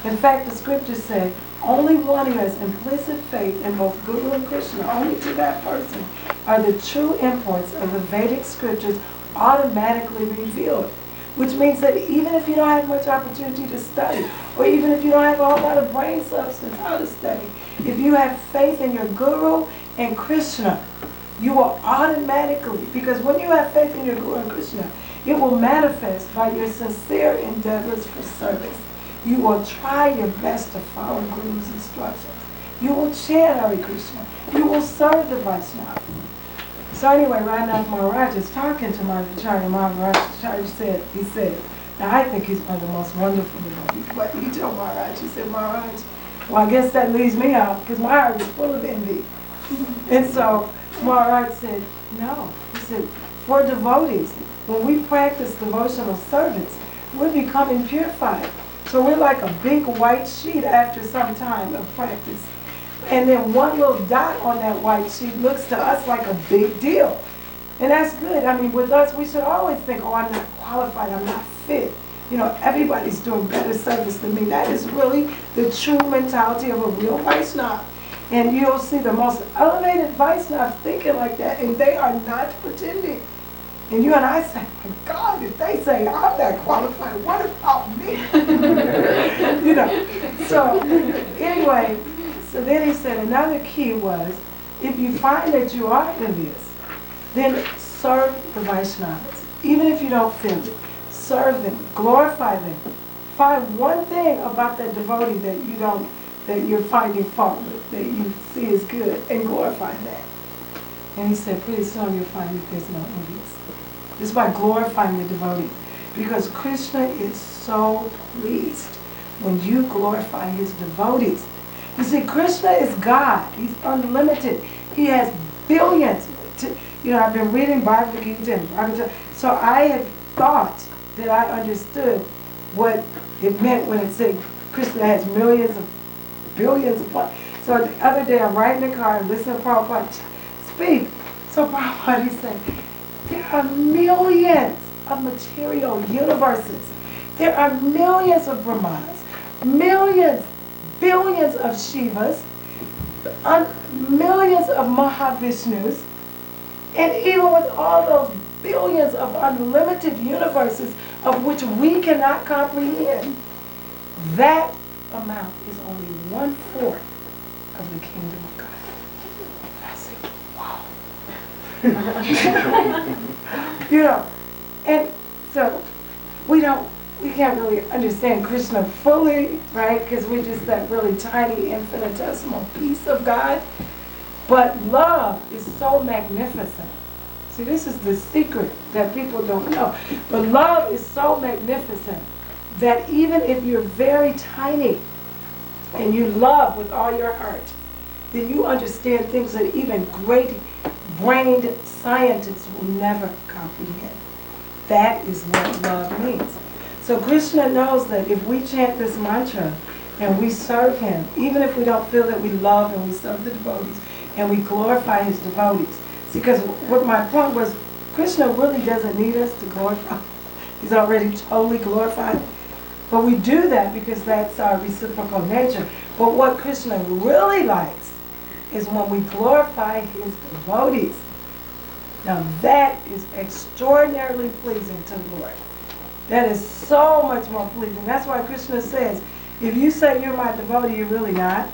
In fact, the scriptures say, only one who has implicit faith in both Guru and Krishna, only to that person, are the true imports of the Vedic scriptures automatically revealed. Which means that even if you don't have much opportunity to study, or even if you don't have a whole lot of brain substance how to study, if you have faith in your Guru and Krishna, you will automatically, because when you have faith in your Guru and Krishna, it will manifest by your sincere endeavors for service. You will try your best to follow Guru's instructions. You will chant Hare Krishna. You will serve the Vaishnava. So anyway, Raghunath Maharaj is talking to Madhvacharya. Madhvacharya he said, now I think he's one of the most wonderful devotees. But he told Maharaj, he said, Maharaj, well I guess that leaves me out because my heart is full of envy. And so Maharaj said, no. He said, for devotees, when we practice devotional service, we're becoming purified. So we're like a big white sheet after some time of practice. And then one little dot on that white sheet looks to us like a big deal. And that's good. I mean, with us, we should always think, oh, I'm not qualified, I'm not fit. You know, everybody's doing better service than me. That is really the true mentality of a real Vaishnava. And you'll see the most elevated Vaishnavas thinking like that, and they are not pretending. And you and I say, my God, if they say I'm not qualified, what about me? You know. So anyway, so then he said another key was, if you find that you are envious, then serve the Vaishnavas. Even if you don't feel it, serve them, glorify them. Find one thing about that devotee that you don't, that you're finding fault with, that you see is good, and glorify that. And he said, pretty soon you'll find that there's no envious. Just by glorifying the devotee. Because Krishna is so pleased when you glorify his devotees. You see, Krishna is God. He's unlimited. He has billions. You know, I've been reading Bhagavad Gita and Bhagavad Gita, so I have thought that I understood what it meant when it said Krishna has billions of planets. So the other day I'm riding in the car and listening to Prabhupada speak. So Prabhupada, he said, there are millions of material universes. There are millions of Brahmanas, millions, billions of Shivas, millions of Mahavishnus, and even with all those billions of unlimited universes of which we cannot comprehend, that amount is only 1/4 of the kingdom of God. I said, wow. You know, and so we can't really understand Krishna fully, right? Because we're just that really tiny, infinitesimal piece of God. But love is so magnificent. See, this is the secret that people don't know. But love is so magnificent that even if you're very tiny and you love with all your heart, then you understand things that even great-brained scientists will never comprehend. That is what love means. So Krishna knows that if we chant this mantra and we serve him, even if we don't feel that we love and we serve the devotees, and we glorify his devotees. See, because what my point was, Krishna really doesn't need us to glorify. He's already totally glorified. But we do that because that's our reciprocal nature. But what Krishna really likes is when we glorify his devotees. Now that is extraordinarily pleasing to the Lord. That is so much more pleasing. That's why Krishna says, if you say you're my devotee, you're really not.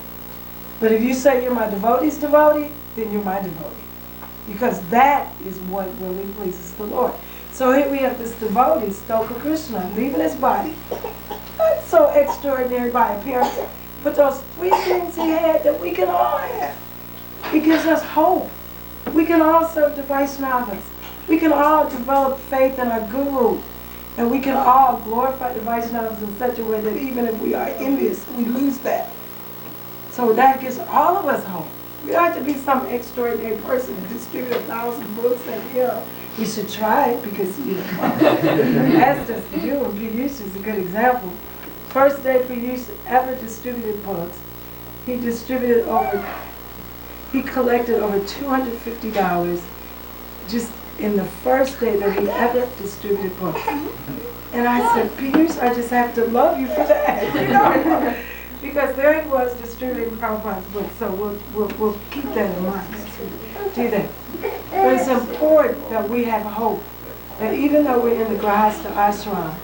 But if you say you're my devotee's devotee, then you're my devotee. Because that is what really pleases the Lord. So here we have this devotee, Stoka Krishna, leaving his body. Not so extraordinary by appearance, but those 3 things he had that we can all have. He gives us hope. We can all serve the Vaishnavas. We can all develop faith in our Guru. And we can all glorify the Vaishnavas in such a way that even if we are envious, we lose that. So that gives all of us hope. We don't have to be some extraordinary person and distribute 1,000 books and, you know, we should try it because, you know, asked us to do, and Piyush is a good example. First day Piyush ever distributed books, he collected over $250 just in the first day that he ever distributed books. And I said, Piyush, I just have to love you for that, you know. Because there he was distributing Prabhupada's books, so we'll keep that in mind as we do that. But it's important that we have hope, that even though we're in the Grahasta ashram,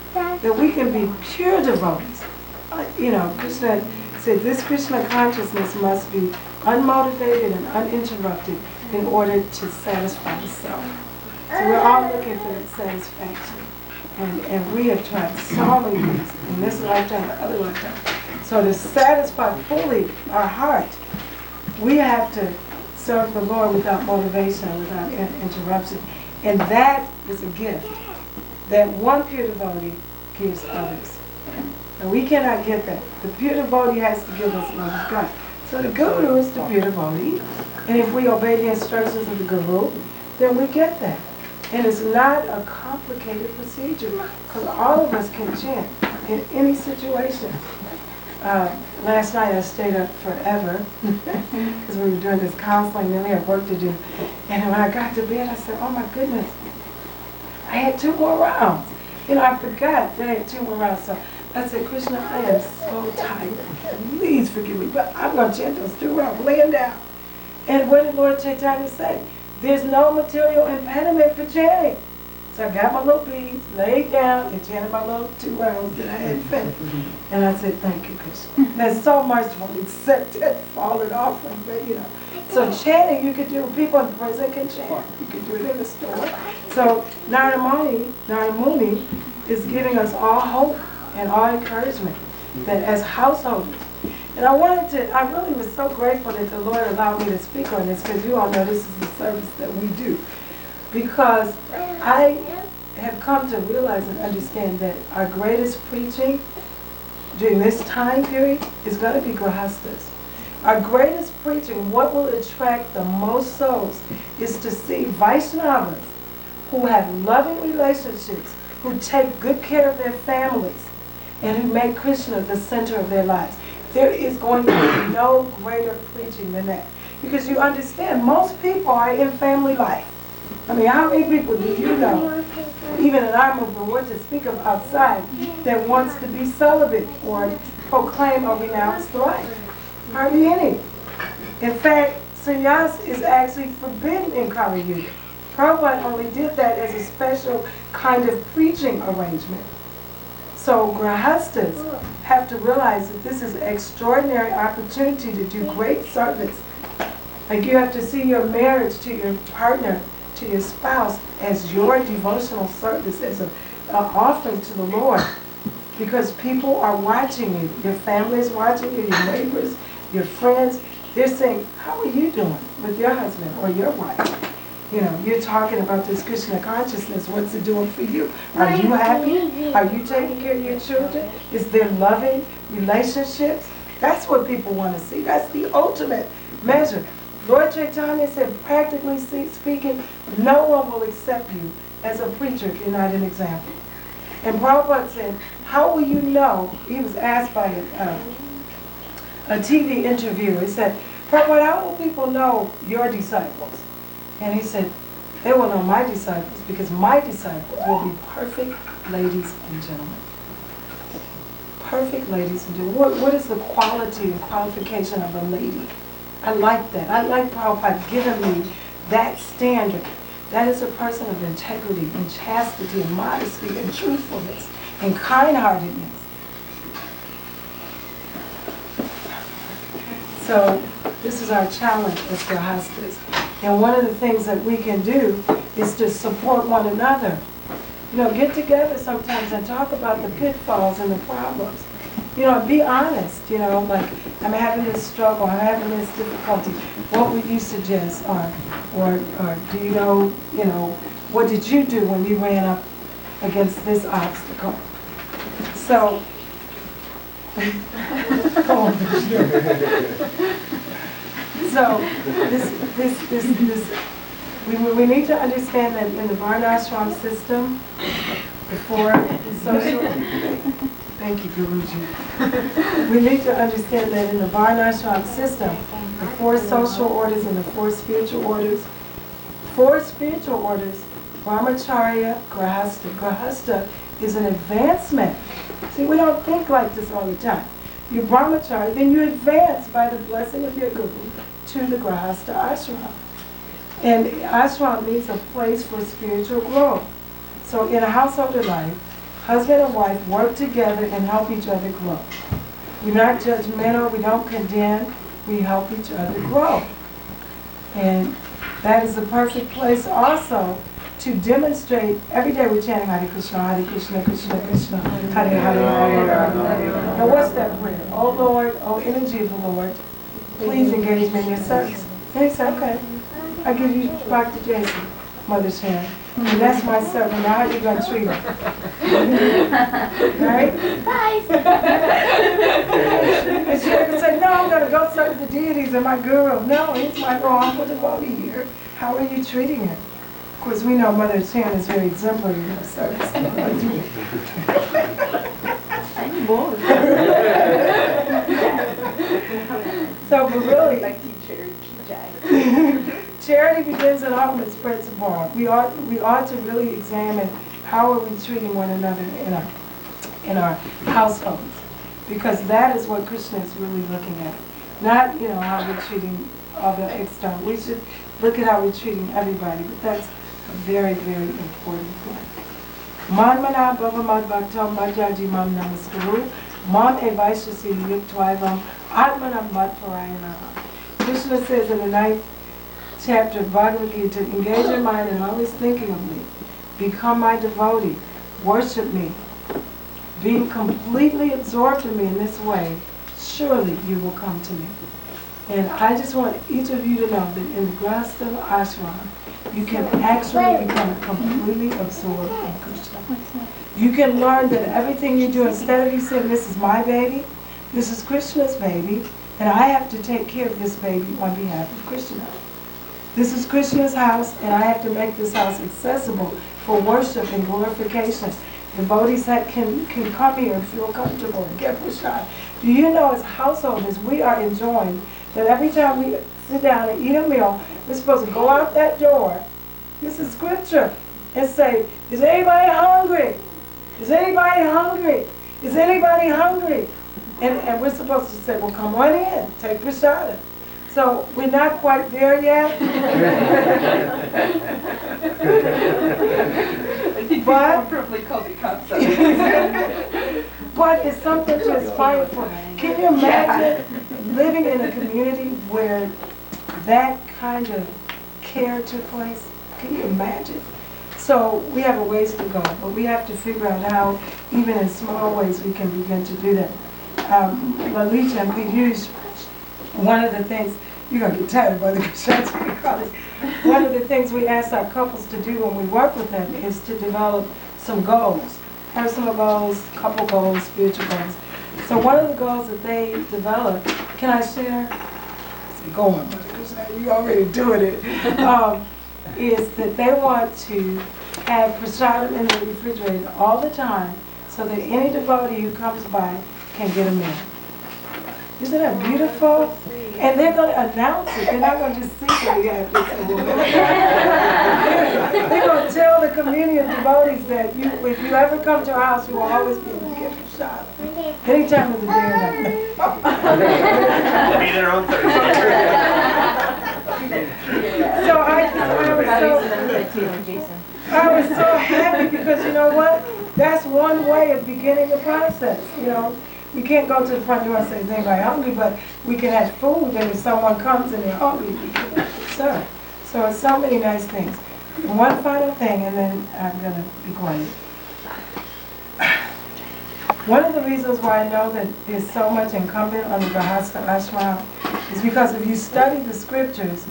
that we can be pure devotees. Krishna said this Krishna consciousness must be unmotivated and uninterrupted in order to satisfy the self. So we're all looking for that satisfaction. And we have tried so many things in this lifetime and other lifetime. So to satisfy fully our heart, we have to serve the Lord without motivation, without interruption. And that is a gift that one pure devotee gives others. And we cannot get that. The pure devotee has to give us love of God. So the Guru is the pure devotee. And if we obey the instructions of the Guru, then we get that. And it's not a complicated procedure, because all of us can chant in any situation. Last night I stayed up forever, because we were doing this counseling, and then we had work to do. And when I got to bed, I said, oh my goodness, I had 2 more rounds. I forgot that I had 2 more rounds. So I said, Krishna, I am so tired. Please forgive me, but I'm going to chant those 2 rounds, laying down. And what did Lord Chaitanya say? There's no material impediment for chanting. So I got my little beads, laid down, and chanted my little 2 rounds that I had finished. And I said, thank you, Krishna. That's so merciful, except that fallen offering, but So chanting, you could do, people in prison can chant. You could do it in the store. So Narada Muni is giving us all hope and all encouragement that as householders. And I really was so grateful that the Lord allowed me to speak on this, because you all know this is the service that we do. Because I have come to realize and understand that our greatest preaching during this time period is going to be Grahastas. Our greatest preaching, what will attract the most souls, is to see Vaishnavas who have loving relationships, who take good care of their families, and who make Krishna the center of their lives. There is going to be no greater preaching than that. Because you understand, most people are in family life. I mean, how many people do you know, even in our movement, what to speak of outside, that wants to be celibate or proclaim or renounce the life? Hardly any. In fact, sannyas is actually forbidden in Kali Yuga. Prabhupada only did that as a special kind of preaching arrangement. So Grahastas have to realize that this is an extraordinary opportunity to do great service. Like you have to see your marriage to your partner, to your spouse, as your devotional service, as an offering to the Lord. Because people are watching you. Your family is watching you, your neighbors, your friends. They're saying, how are you doing with your husband or your wife? You're talking about this Krishna consciousness. What's it doing for you? Are you happy? Are you taking care of your children? Is there loving relationships? That's what people want to see. That's the ultimate measure. Lord Chaitanya said, practically speaking, no one will accept you as a preacher if you're not an example. And Prabhupada said, how will you know? He was asked by a TV interviewer. He said, Prabhupada, how will people know your disciples? And he said, they will know my disciples because my disciples will be perfect ladies and gentlemen. Perfect ladies and gentlemen. What is the quality and qualification of a lady? I like that. I like Prabhupada giving me that standard. That is a person of integrity and chastity and modesty and truthfulness and kind-heartedness. So this is our challenge as Grahastas. And one of the things that we can do is to support one another. Get together sometimes and talk about the pitfalls and the problems. Be honest, like, I'm having this struggle, I'm having this difficulty. What would you suggest? Or do you know, what did you do when you ran up against this obstacle? So, so we need to understand that in the Varnashram system, before social, thank you, Guruji. We need to understand that in the Varnashram system, the 4 social orders and the 4 spiritual orders, Brahmacharya, Grahasta. Grahasta is an advancement. See, we don't think like this all the time. your brahmachari, then you advance by the blessing of your guru to the grahastha ashram. And ashram means a place for spiritual growth. So in a household life, husband and wife work together and help each other grow. We're not judgmental, we don't condemn, we help each other grow. And that is the perfect place also to demonstrate. Every day we're chanting Hare Krishna, Krishna Krishna, Hare Hare. Now what's that prayer? Oh Lord, oh energy of the Lord, please engage me in your service. And he said, okay, I give you Dr. Jason, Mother's hand. And that's my servant. Now how you going to treat him? Right? And she can say, no, I'm going to go serve the deities and my guru. No, he's my wrongful devotee here. How are you treating him? Of course, we know Mother Chan is very exemplary in her service. So, but really, charity begins at home and spreads abroad. We ought to really examine how are we treating one another in our households, because that is what Krishna is really looking at. Not how we're treating all the external. We should look at how we're treating everybody, but that's a very, very important point. Manmana bhavamad bhaktam majaji mam namaskaru mam evaishasi yuktvavam atmanam matparayana. Krishna says in the 9th chapter of Bhagavad Gita, engage your mind in always thinking of me. Become my devotee. Worship me. Being completely absorbed in me in this way, surely you will come to me. And I just want each of you to know that in the Grahastha ashram, you can actually become completely absorbed in Krishna. You can learn that everything you do, instead of you saying, this is my baby, this is Krishna's baby, and I have to take care of this baby on behalf of Krishna. This is Krishna's house, and I have to make this house accessible for worship and glorification. Devotees can come here and feel comfortable and get prasad. Do you know, as householders, we are enjoying that every time we sit down and eat a meal, we're supposed to go out that door, this is scripture, and say, is anybody hungry? Is anybody hungry? Is anybody hungry? And we're supposed to say, well, come on in, take prasada. So we're not quite there yet. But it's something to aspire for. Can you imagine living in a community where that kind of care took place? Can you imagine? So we have a ways to go, but we have to figure out how, even in small ways, we can begin to do that. Lalita and Piyush, one of the things, you're going to get tired of other Krishnas, one of the things we ask our couples to do when we work with them is to develop some goals, personal goals, couple goals, spiritual goals. So one of the goals that they developed, can I share? Go on, Mother Krishna, you already doing it. Is that they want to have prasadam in the refrigerator all the time so that any devotee who comes by can get a meal. Isn't that beautiful? And they're going to announce it. They're not going to just secretly have this. They're going to tell the community of devotees that if you ever come to our house, you will always be able to get prasadam. Any time of the day or night. Be there on Thursday. So I was so happy because you know what? That's one way of beginning the process. We can't go to the front door and say, is anybody hungry? But we can have food, and if someone comes and they're hungry, we can serve. So it's so many nice things. One final thing, and then I'm going to be quiet. One of the reasons why I know that there's so much incumbent on the Grahastha ashram is because if you study the scriptures,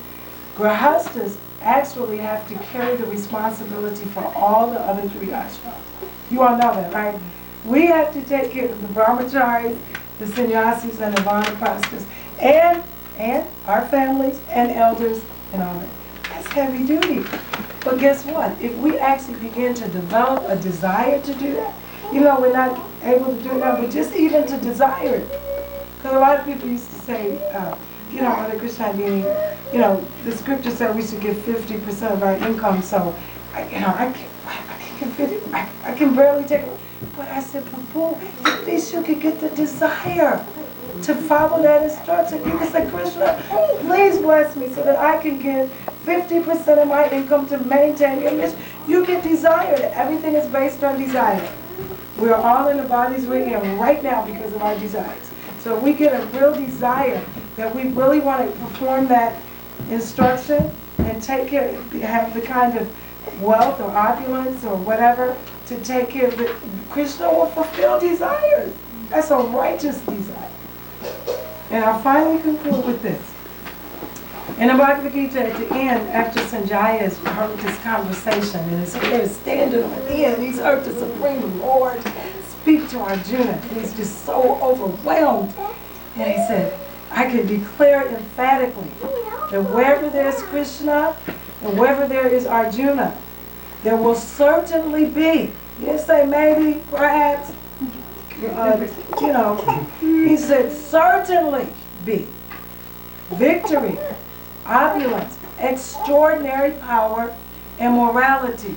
Grahasthas actually have to carry the responsibility for all the other 3 ashrams. You all know that, right? We have to take care of the brahmacharis, the sannyasis, and the vanaprasthas, and our families and elders and all that. That's heavy duty. But guess what? If we actually begin to develop a desire to do that, we're not able to do it now, but just even to desire it. Because a lot of people used to say, Mother Krishna, the scripture said we should give 50% of our income, so I can barely take it. But I said, Prabhu, at least you could get the desire. to follow that instruction. You can say, Krishna, please bless me so that I can give 50% of my income to maintain your mission. You can desire it. Everything is based on desire. We're all in the bodies we're in right now because of our desires. So if we get a real desire that we really want to perform that instruction and take care, have the kind of wealth or opulence or whatever to take care of it, Krishna will fulfill desires. That's a righteous desire. And I'll finally conclude with this. In the Bhagavad Gita at the end, after Sanjaya has heard this conversation and is here standing on the end, he's heard the Supreme Lord speak to Arjuna. And he's just so overwhelmed. And he said, I can declare emphatically that wherever there's Krishna and wherever there is Arjuna, there will certainly be, he didn't say maybe, perhaps, he said certainly be victory, opulence, extraordinary power, and morality.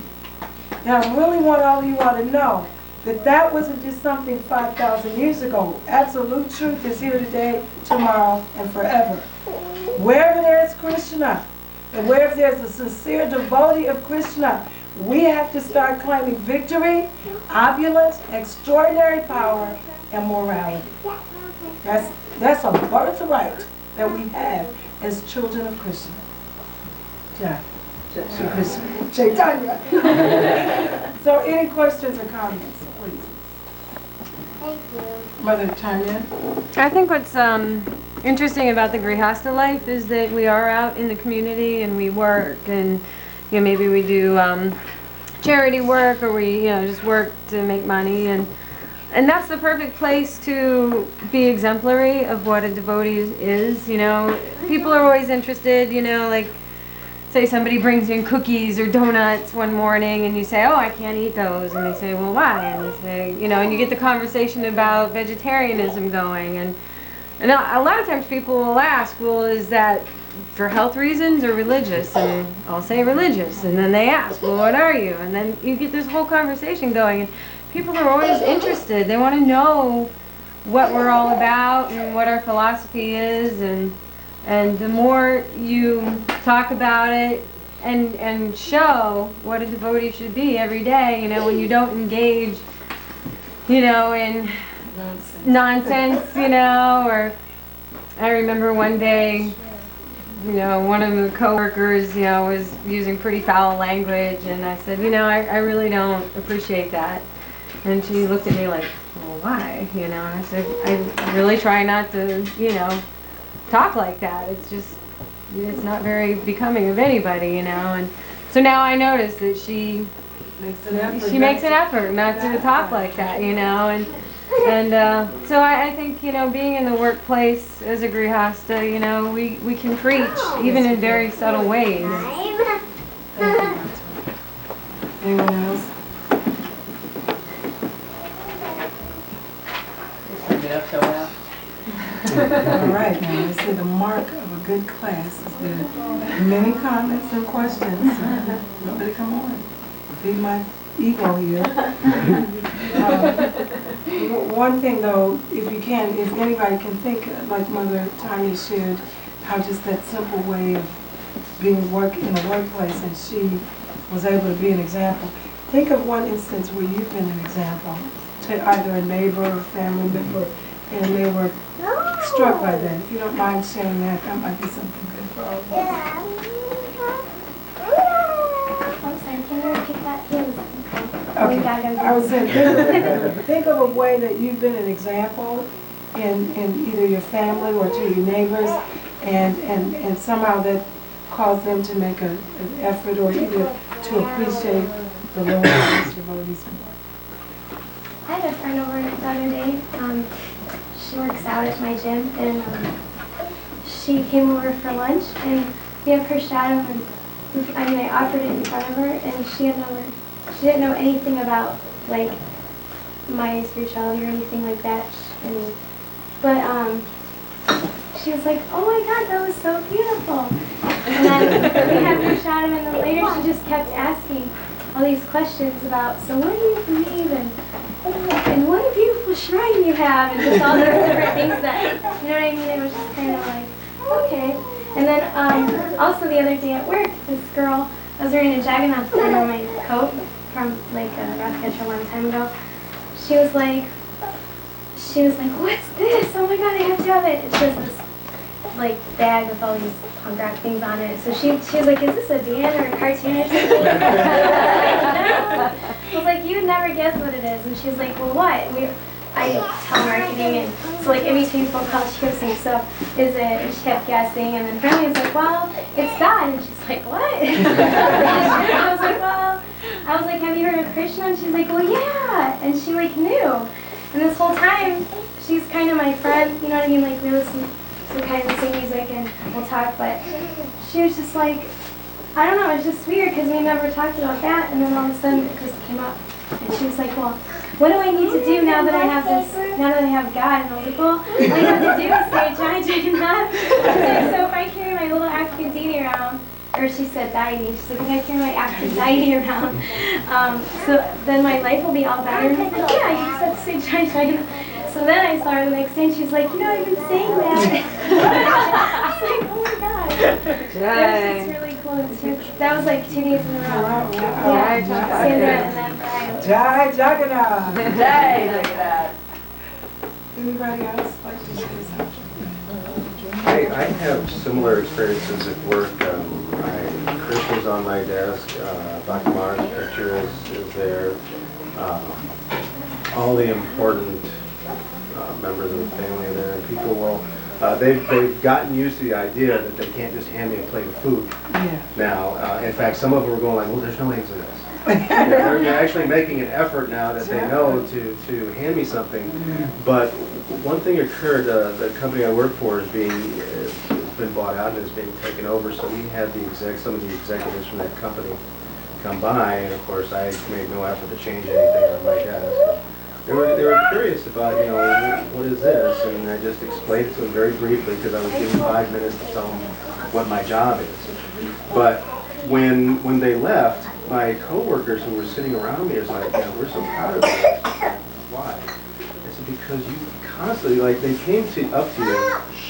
Now I really want all of you all to know that that wasn't just something 5,000 years ago. Absolute truth is here today, tomorrow, and forever. Wherever there is Krishna, and wherever there's a sincere devotee of Krishna, we have to start claiming victory, opulence, extraordinary power, and morality. That's a birthright that we have as children of Krishna. Yeah. Chaitanya. So any questions or comments, please? Thank you. Mother Tanya? I think what's interesting about the Grihastha life is that we are out in the community and we work, and maybe we do charity work, or we just work to make money, and that's the perfect place to be exemplary of what a devotee is. People are always interested, like say somebody brings in cookies or donuts one morning and you say, oh, I can't eat those, and they say, well, why? And you say, and you get the conversation about vegetarianism going, and a lot of times people will ask, well, is that for health reasons or religious? And I'll say religious, and then they ask, well, what are you? And then you get this whole conversation going, and people are always interested. They want to know what we're all about and what our philosophy is, and the more you talk about it and show what a devotee should be every day, when you don't engage, in nonsense, or I remember one day, one of the coworkers, was using pretty foul language, and I said, I really don't appreciate that. And she looked at me like, well, why? And I said, I really try not to, talk like that. It's not very becoming of anybody, and so now I notice that she makes an effort not to talk like that, and so I think, being in the workplace as a Grihastha, we can preach even in very subtle ways. Anyone else? All right, now let's see, the mark of a good class is there many comments and questions. Nobody come on. Feed my ego here. One thing though, if anybody can think, like Mother Tanya shared, how just that simple way of being in the workplace, and she was able to be an example. Think of one instance where you've been an example to either a neighbor or family member, and they were struck by that. If you don't mind sharing that, that might be something good for all of us. I'm sorry, can you repeat that? Okay. I was saying, think of a way that you've been an example in either your family or to your neighbors, and somehow that caused them to make an effort or either to appreciate the Lord and His devotees more. I had a friend over the other day. She works out at my gym, and she came over for lunch, and we have her shadow, and I offered it in front of her, and she didn't know anything about like my spirituality or anything like that. But she was like, "Oh my God, that was so beautiful!" And then we had her shadow, and then later she just kept asking all these questions about, so what do you believe in? and what a beautiful shrine you have, and just all those different things that, you know what I mean? It was just kind of like, okay. And then also the other day at work, this girl, I was wearing a Jagannath print on my coat from like a rock catcher a long time ago. She was like, what's this? Oh my God, I have to have it. And she has this like bag with all these punk rock things on it. So she was like, is this a band or a cartoon or something? I was like, you would never guess what it is. And she was like, well, what? I telemarketing, and so like in between phone calls she kept saying, so is it? And she kept guessing, and then finally I was like, well, it's God. And she's like, what? I was like, have you heard of Krishna? And she's like, well, yeah. And she like knew. And this whole time, she's kind of my friend, you know what I mean? Like we listen to kind of the same music and we'll talk, but she was just like, I don't know, it's just weird because we never talked about that. And then all of a sudden, Chris came up, and she was like, well, what do I need to do now that I have this, now that I have God? And I was like, well, all you have to do is say Jai Jagannath. So if I carry my little African deity around, or she said deity, she's like, if I carry my African deity around, so then my life will be all better. And I was like, yeah, you just have to say Jai Jagannath. So then I saw her the next day, and she's like, you know, I've been saying that. I was like, oh my God. That was just really cool. That was like 2 days in a row. Yeah, say that and then Friday. Jai Jagannath. Jai Jagannath. Anybody else like to say something? I have similar experiences at work. Krishna's on my desk. Dr. Mara's picture is there. All the important members of the family are there, and people will. They've gotten used to the idea that they can't just hand me a plate of food. Yeah. Now, in fact, some of them are going like, well, there's no eggs in this. They're actually making an effort now that they know to hand me something. But one thing occurred, the company I work for has been bought out and is being taken over, so we had some of the executives from that company come by, and of course I made no effort to change anything on my desk. They were curious about, you know, what is this? And I just explained it to them very briefly because I was given 5 minutes to tell them what my job is. But when they left, my coworkers who were sitting around me was like, yeah, we're so proud of you. Why? I said, because you constantly, like, they came up to you,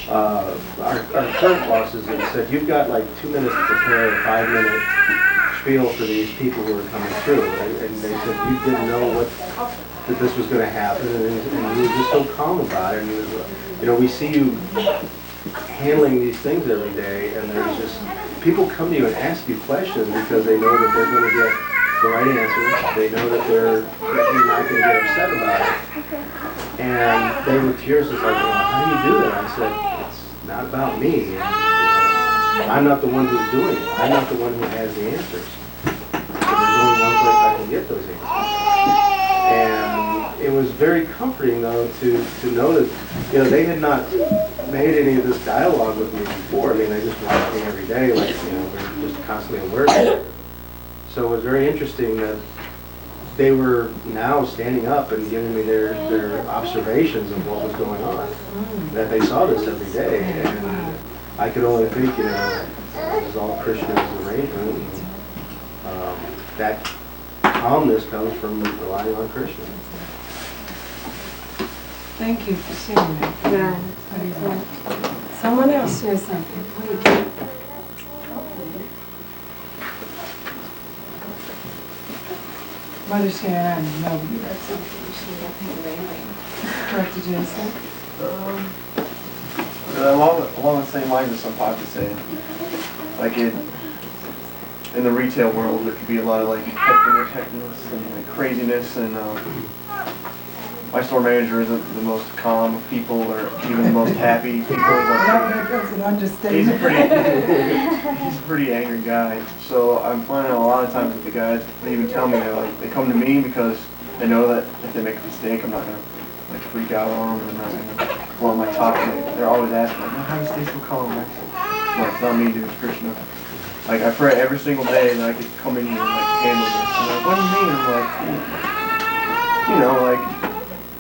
our current bosses, and said, you've got like 2 minutes to prepare a 5-minute spiel for these people who are coming through. And they said, you didn't know that this was going to happen, and you were just so calm about it. And you know, we see you handling these things every day, and there's just people come to you and ask you questions because they know that they're going to get the right answer. They know that you're not going to get upset about it. And they were tears. It's like, well, how do you do that? I said, it's not about me. I'm not the one who's doing it. I'm not the one who has the answers. So there's only one place I can get those answers. And it was very comforting, though, to know that, you know, they had not made any of this dialogue with me before. I mean, they just watched me every day, like, you know, we're just constantly alert. So it was very interesting that they were now standing up and giving me their observations of what was going on. That they saw this every day, and I could only think, you know, this is all Krishna's arrangement. And, that calmness comes from relying on Krishna. Thank you for sharing that. Yeah. Someone else share something, please. Mother Sharon, I know you have something to share. Dr. Jensen? Along the same lines as some pops saying, like in the retail world, there could be a lot of like hecticness and like craziness, and my store manager isn't the most calm of people or even the most happy people. That's an understatement. He's a pretty angry guy. So I'm finding a lot of times with the guys, they even tell me they come to me because they know that if they make a mistake, I'm not gonna like freak out on them, and I'm not gonna blow my top. They're always asking, like, how do you stay so calm? I'm like, it's not me, dude, it's Krishna. Like, I pray every single day that I could come in here and like handle this. And they're like, what do you mean? I'm like, you know, like,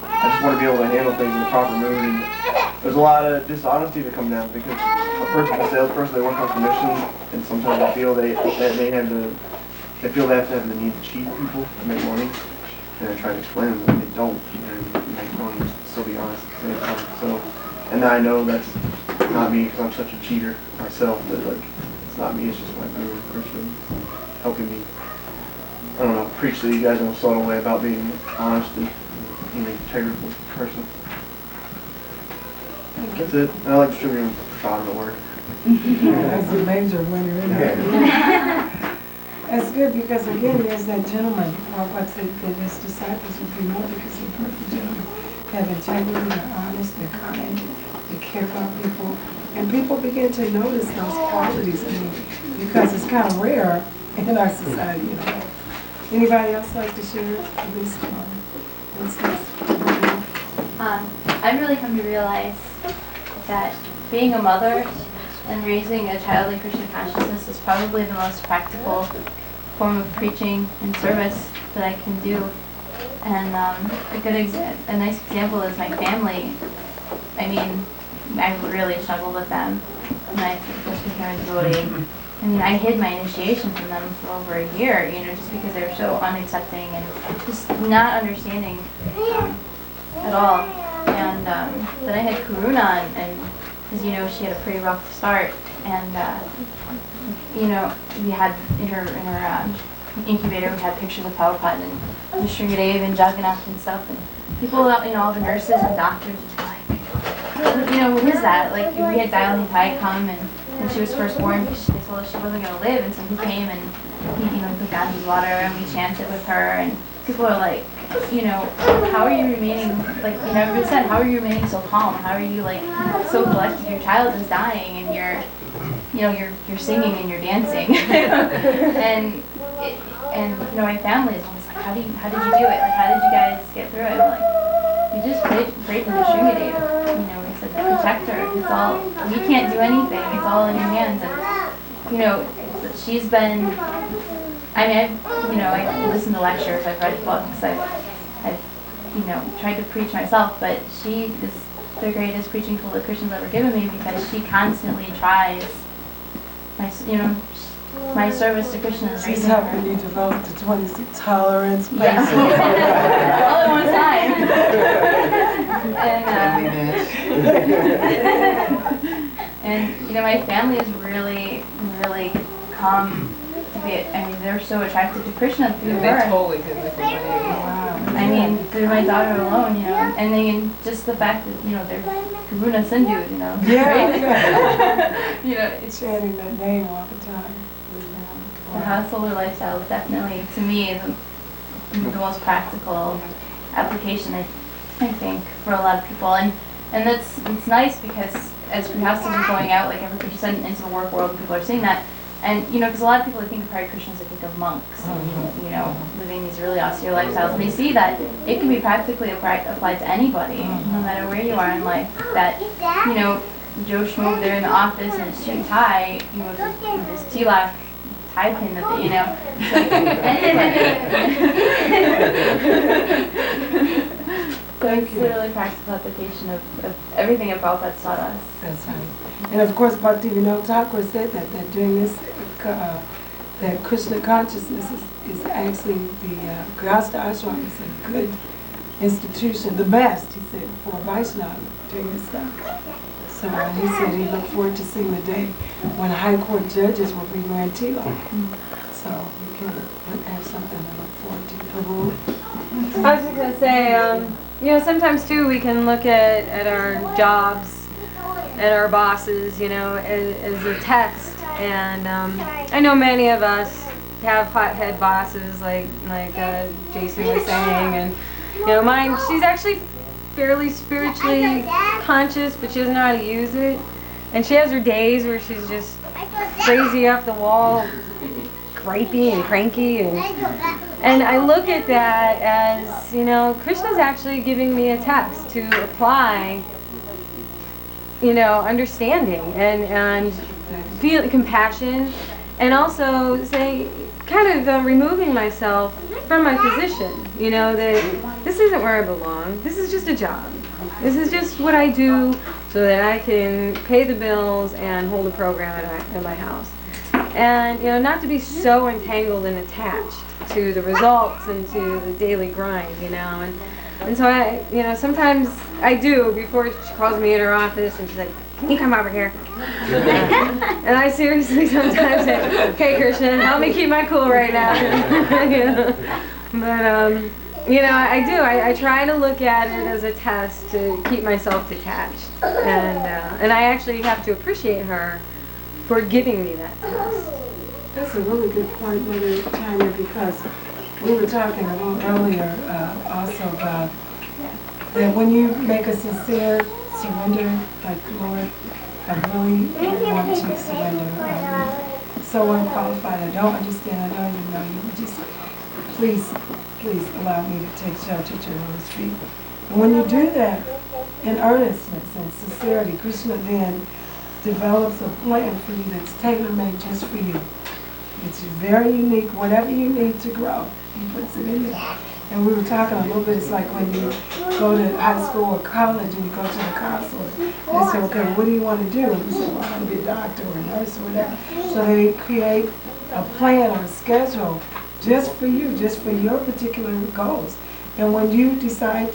I just want to be able to handle things in the proper mood. And there's a lot of dishonesty that comes down because a salesperson, they work on commission, and sometimes I feel they have to have the need to cheat people to make money. and I try to explain them that they don't, and I want to still be honest at the same time. So, and I know that's not me because I'm such a cheater myself that like it's not me, it's just my guru Christian helping me, I don't know, preach to you guys in a subtle way about being honest and being an integral person. That's it. And I like distributing prashadam at work. That's the major winner in there. That's good because again, there's that gentleman, or what's it, that his disciples would be more because they're perfect gentlemen. They have integrity, they're honest, they're kind, they care about people. And people begin to notice those qualities in me because it's kind of rare in our society, you know. Anybody else like to share at least one instance? I've really come to realize that being a mother and raising a child in Christian consciousness is probably the most practical form of preaching and service that I can do. And a nice example is my family. I mean, I really struggled with them when I first became a devotee. I mean, I hid my initiation from them for over a year, you know, just because they were so unaccepting and just not understanding at all. And then I had Karuna, and because, you know, she had a pretty rough start, and you know, we had in her incubator, we had pictures of Prabhupada and Sringadev and Jagannath and stuff, and people, you know, all the nurses and doctors would be like, you know, what is that? Like, we had Dialing Thai come, and when she was first born, they told us she wasn't going to live, and so he came and he, you know, took out his water, and we chanted with her, and people are like, you know, how are you remaining, like, you know, everybody said, how are you remaining so calm? How are you, like, so collected? Your child is dying, and you're, you know, you're singing and you're dancing. and you know, my family is always like, how did you do it? Like, how did you guys get through it? I'm like, we just prayed to the Sringadev. You know, we said, protect her. It's all, we can't do anything. It's all in your hands. And, you know, she's been, I mean, I listen to lectures, I've read books, I've, you know, tried to preach myself, but she is the greatest preaching tool that Christians ever given me because she constantly tries, my service to Krishna is She's raising her. helping you develop the 26 tolerance. Yeah. All at one time. And you know, my family has really, really come to be, I mean, they're so attracted to Krishna through her. They totally did like the way. Wow. I mean, through my daughter alone, you know, and then just the fact that, you know, they're Karuna Sindhu, you know. Yeah. You know, it's Chanting that name all the time. the householder lifestyle is definitely, to me, the most practical application, I think, for a lot of people. And it's nice because as grihastas are going out, like everybody said, into the work world, people are seeing that. And, you know, because a lot of people that think of Hare Krishnas, they think of monks, and, you know, living these really austere lifestyles. And they see that it can be practically applied to anybody, no matter where you are in life. That, you know, Joe Schmo there in the office in his suit and tie, you know, with his tilak tie pin, that they, you know, anybody. So it's a really practical application of everything about that taught us. That's right. And of course, Bhaktivinoda Thakur said that during this, that Krishna consciousness is actually the Grihastha ashram is a good institution, the best, he said, for Vaishnava during this time. So he said he looked forward to seeing the day when high court judges will be wearing tilak. So we can have something to look forward to. Prabhu? I was just going to say, you know, sometimes too we can look at our jobs and our bosses, you know, as a test. And I know many of us have hothead bosses, like Jason was saying, and you know, mine. She's actually fairly spiritually conscious, but she doesn't know how to use it. And she has her days where she's just crazy off the wall, gripey and cranky, and I look at that as, you know, Krishna's actually giving me a test to apply, you know, understanding and feel compassion, and also say, kind of removing myself from my position, you know, that this isn't where I belong. This is just a job. This is just what I do so that I can pay the bills and hold a program at my house. And, you know, not to be so entangled and attached to the results and to the daily grind, you know. And so I, you know, sometimes I do before she calls me in her office and she's like, "Can you come over here?" And I seriously sometimes say, "Okay, Krishna, help me keep my cool right now." You know? But you know, I do. I try to look at it as a test to keep myself detached, and I actually have to appreciate her for giving me that test. That's a really good point, Mother Tanya, because we were talking a little earlier also about that when you make a sincere surrender, like, Lord, I really want to surrender. I'm so unqualified. I don't understand. I don't even know you. Just please allow me to take shelter at your Lord's feet. And when you do that in earnestness and sincerity, Krishna then develops a plan for you that's tailor-made just for you. It's very unique. Whatever you need to grow, he puts it in there. And we were talking a little bit, it's like when you go to high school or college and you go to the counselor, they say, okay, what do you want to do? And you say, well, I want to be a doctor or a nurse or whatever. So they create a plan or a schedule just for you, just for your particular goals. And when you decide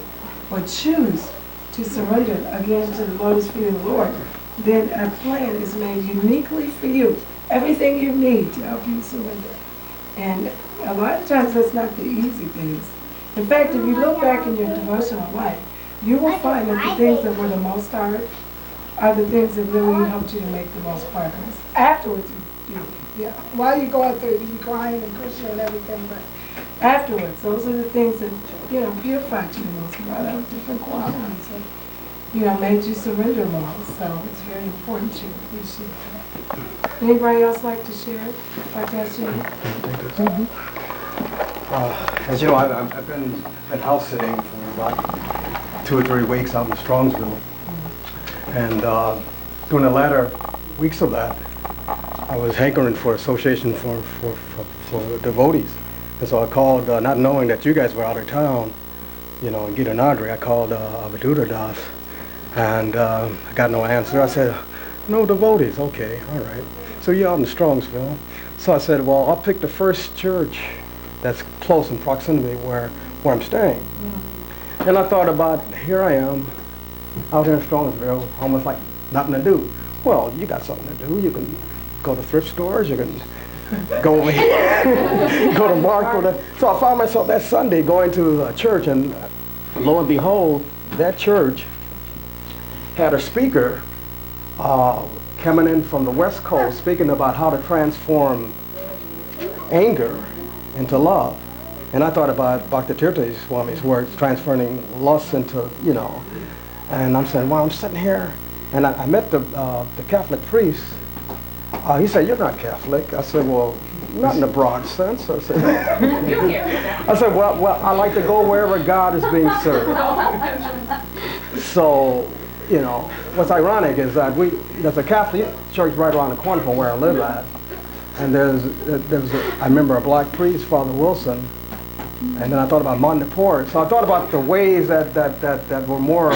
or choose to surrender again to the lotus feet of the Lord, then a plan is made uniquely for you. Everything you need to help you surrender. And a lot of times that's not the easy things. In fact, if you look back in your devotional life, you will find that the things that were the most hard are the things that really helped you to make the most progress. Afterwards, yeah, while you go out there, you be crying and Krishna and everything, but afterwards, those are the things that, you know, purified you the most, brought out different qualities and, you know, made you surrender more. So it's very important to appreciate that. Anybody else like to share? Like to share? As you know, I've been house sitting for about 2 or 3 weeks out in Strongsville. And during the latter weeks of that, I was hankering for association for devotees. And so I called, not knowing that you guys were out of town, you know, in Gitanadri, I called Avadhuta Das, and I got no answer. I said, no devotees. Okay, all right. So you're out in Strongsville. So I said, well, I'll pick the first church that's close in proximity where I'm staying. And I thought about, here I am, out here in Strongsville, almost like nothing to do. Well, you got something to do. You can go to thrift stores, you can go over here, go to market. So I found myself that Sunday going to a church, and lo and behold, that church had a speaker coming in from the West Coast speaking about how to transform anger into love. And I thought about Bhakti Tirtha Swami's words, transferring lust into, you know, and I'm saying, well, I'm sitting here, and I met the Catholic priest. He said, you're not Catholic. I said, well, not in the broad sense. I said, well, I like to go wherever God is being served. So, you know, what's ironic is that there's a Catholic church right around the corner from where I live at, and I remember a black priest, Father Wilson, and then I thought about Mandapur. So I thought about the ways that were more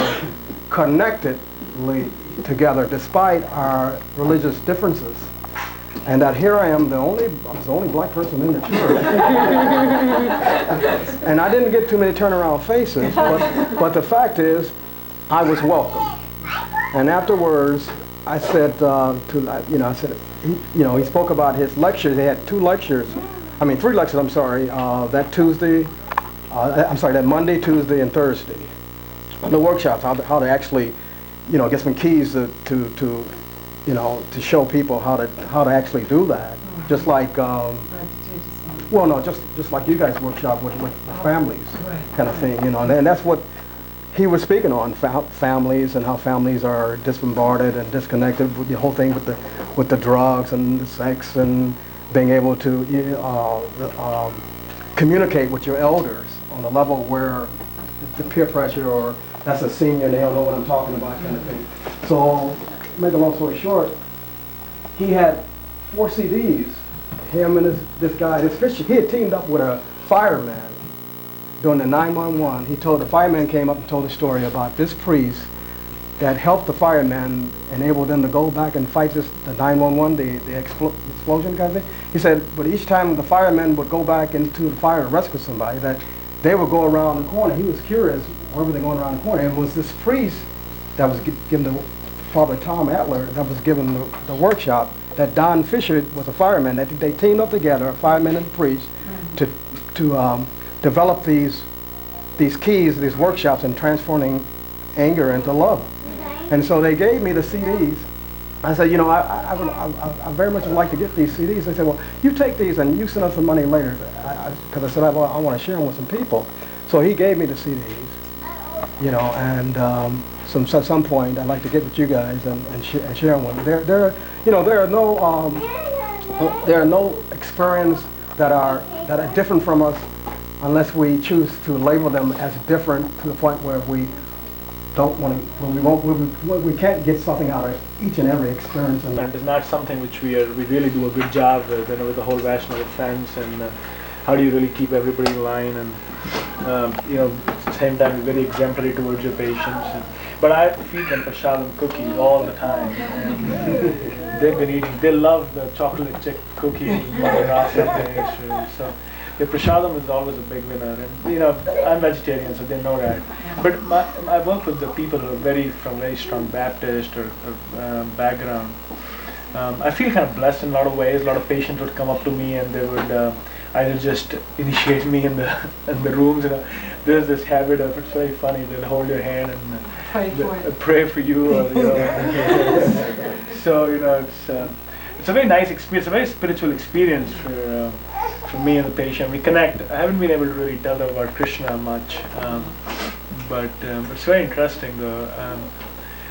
connectedly together despite our religious differences. And that here I am, I was the only black person in the church. And I didn't get too many turnaround faces, but the fact is, I was welcome. And afterwards, I said he spoke about his lectures. They had 3 lectures, that Tuesday, that Monday, Tuesday, and Thursday. On the workshops, how to actually, get some keys to show people how to actually do that. Just like, just like you guys workshop with families, kind of thing, and that's what he was speaking on, families and how families are disbombarded and disconnected with the whole thing with the drugs and the sex and being able to communicate with your elders on a level where the peer pressure or that's a senior and they don't know what I'm talking about kind of thing. So, make a long story short, he had 4 CDs. Him and this guy, he had teamed up with a fireman during the 911. The fireman came up and told a story about this priest that helped the firemen, enabled them to go back and fight the 911, the explosion kind of thing. He said, but each time the firemen would go back into the fire to rescue somebody, that they would go around the corner. He was curious, where were they going around the corner? And it was this priest that was given to Father Tom Adler, that was given the workshop, that Don Fisher was a fireman, that they teamed up together, firemen and priests, to develop these keys, these workshops in transforming anger into love. And so they gave me the CDs. I said, you know, I very much would like to get these CDs. They said, well, you take these and you send us some money later. Because I said, I want to share them with some people. So he gave me the CDs, you know, and at some point I'd like to get with you guys and share them with them. There are no experiences that are different from us unless we choose to label them as different to the point where we don't want to, when we can't get something out of each and every experience. And it's not something which we really do a good job with, you know, with the whole rational offense and how do you really keep everybody in line, and you know, at the same time very exemplary towards your patients. But I feed them prashadam cookies all the time. And they've been eating. They love the chocolate chip cookies, Mother Rasa pastries. So the prashadam is always a big winner. And you know, I'm vegetarian, so they know that. But I work with the people who are from very strong Baptist or background. I feel kind of blessed in a lot of ways. A lot of patients would come up to me and they would either just initiate me in the rooms. You know, there's this habit of, it's very funny. They'll hold your hand and pray for you. Or, you know. So you know, it's a very nice experience. A very spiritual experience for me and the patient. We connect. I haven't been able to really tell them about Krishna much, but it's very interesting though.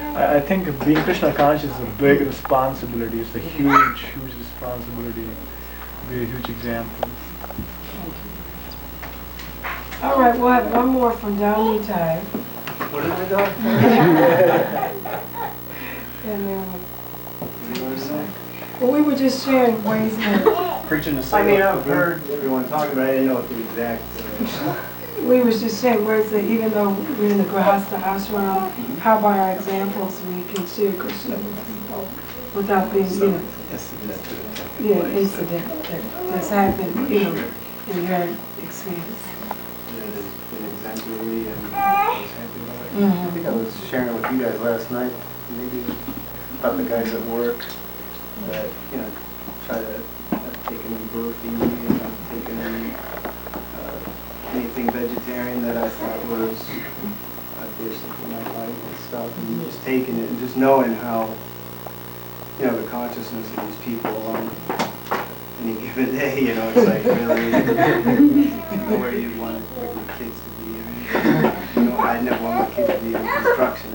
I think being Krishna conscious is a big responsibility. It's a huge, huge responsibility. Be a huge example. All right, we'll have one more from Downey Tide. What did I do? And then well, we were just sharing ways that Preaching the same. I mean, I've heard everyone talking about it. I didn't know what the exact. we was just saying ways that even though we're in the Grihastha ashram, how by our examples we can share Krishna with people without being, you know, incident that's happened, you know, in their experience. That has been exemplary and I was happy about it. I think I was sharing with you guys last night, maybe about the guys at work that, you know, try to take any burfi and take anything vegetarian that I thought was a dish that they might like and stuff, and just taking it and just knowing how, you know, the consciousness of these people on any given day, you know, it's like really, you know, where you'd want your kids to be. You know, I never want my kids to be in construction.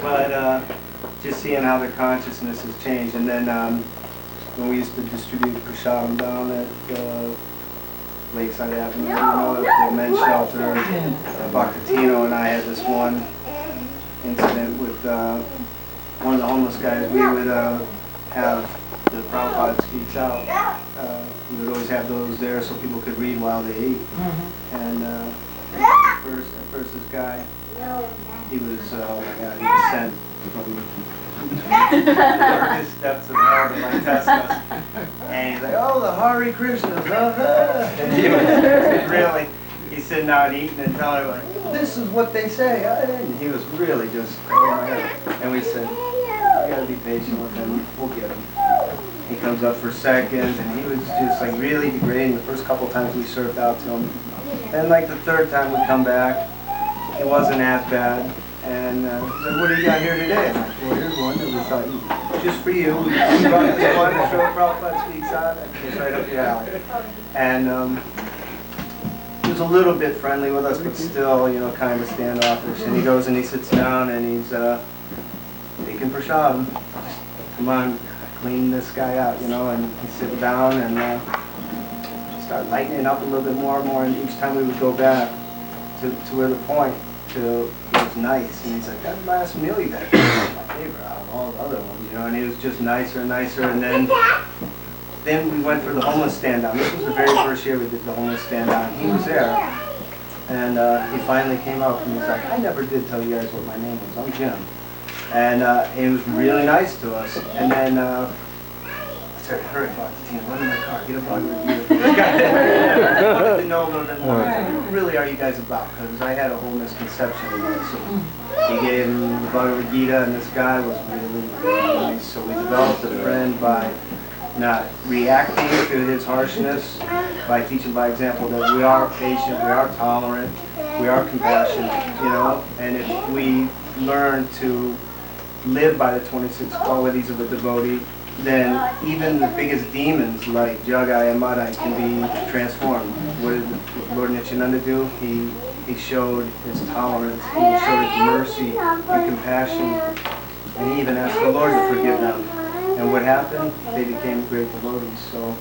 But just seeing how their consciousness has changed. And then when we used to distribute prashadam down at Lakeside Avenue, you know, at the men's shelter, Bacatino and I had this one incident with one of the homeless guys. We would have the Prabhupada Speaks Out. We would always have those there so people could read while they ate. And at first this guy, he was, oh my God, he was sent from the darkest depths of hell to like test us. And he's like, oh, the Hare Krishnas, and he was really, he's sitting down eating and telling everyone, this is what they say. And he was really just, oh my God. And we said, you gotta be patient with him, we'll get him. He comes up for seconds, and he was just like really degrading the first couple times we served out to him. And like the third time we come back, it wasn't as bad. And he said, what do you got here today? I'm like, well, here's one that we thought, just for you. We brought this one to show Prabhupada Speaks Out. It's right up your alley. And he was a little bit friendly with us, but still, you know, kind of standoffish. And he goes and he sits down and he's taking prashadam. Come on, clean this guy out, you know. And he sits down and start lightening up a little bit more and more. And each time we would go back to where the point, it was nice. And he's like, that last meal you had was my favorite out of all the other ones, you know. And it was just nicer and nicer. And then we went for the homeless stand down. This was the very first year we did the homeless stand down. He was there. And he finally came up and he's like, I never did tell you guys what my name was. I'm Jim. And he was really nice to us. And then I said, hurry, Tina, run in my car, get a Bhagavad Gita. This guy wanted to know a little bit more. I said, who really are you guys about? Because I had a whole misconception of this. So he gave him the Bhagavad Gita, and this guy was really, really nice. So we developed a friend by not reacting to his harshness, by teaching by example that we are patient, we are tolerant, we are compassionate, you know, and if we learn to live by the 26 qualities of a devotee, then even the biggest demons like Jagai and Madai can be transformed. What did Lord Nityananda do? He showed his tolerance, he showed his mercy and compassion, and he even asked the Lord to forgive them. And what happened? They became great devotees. So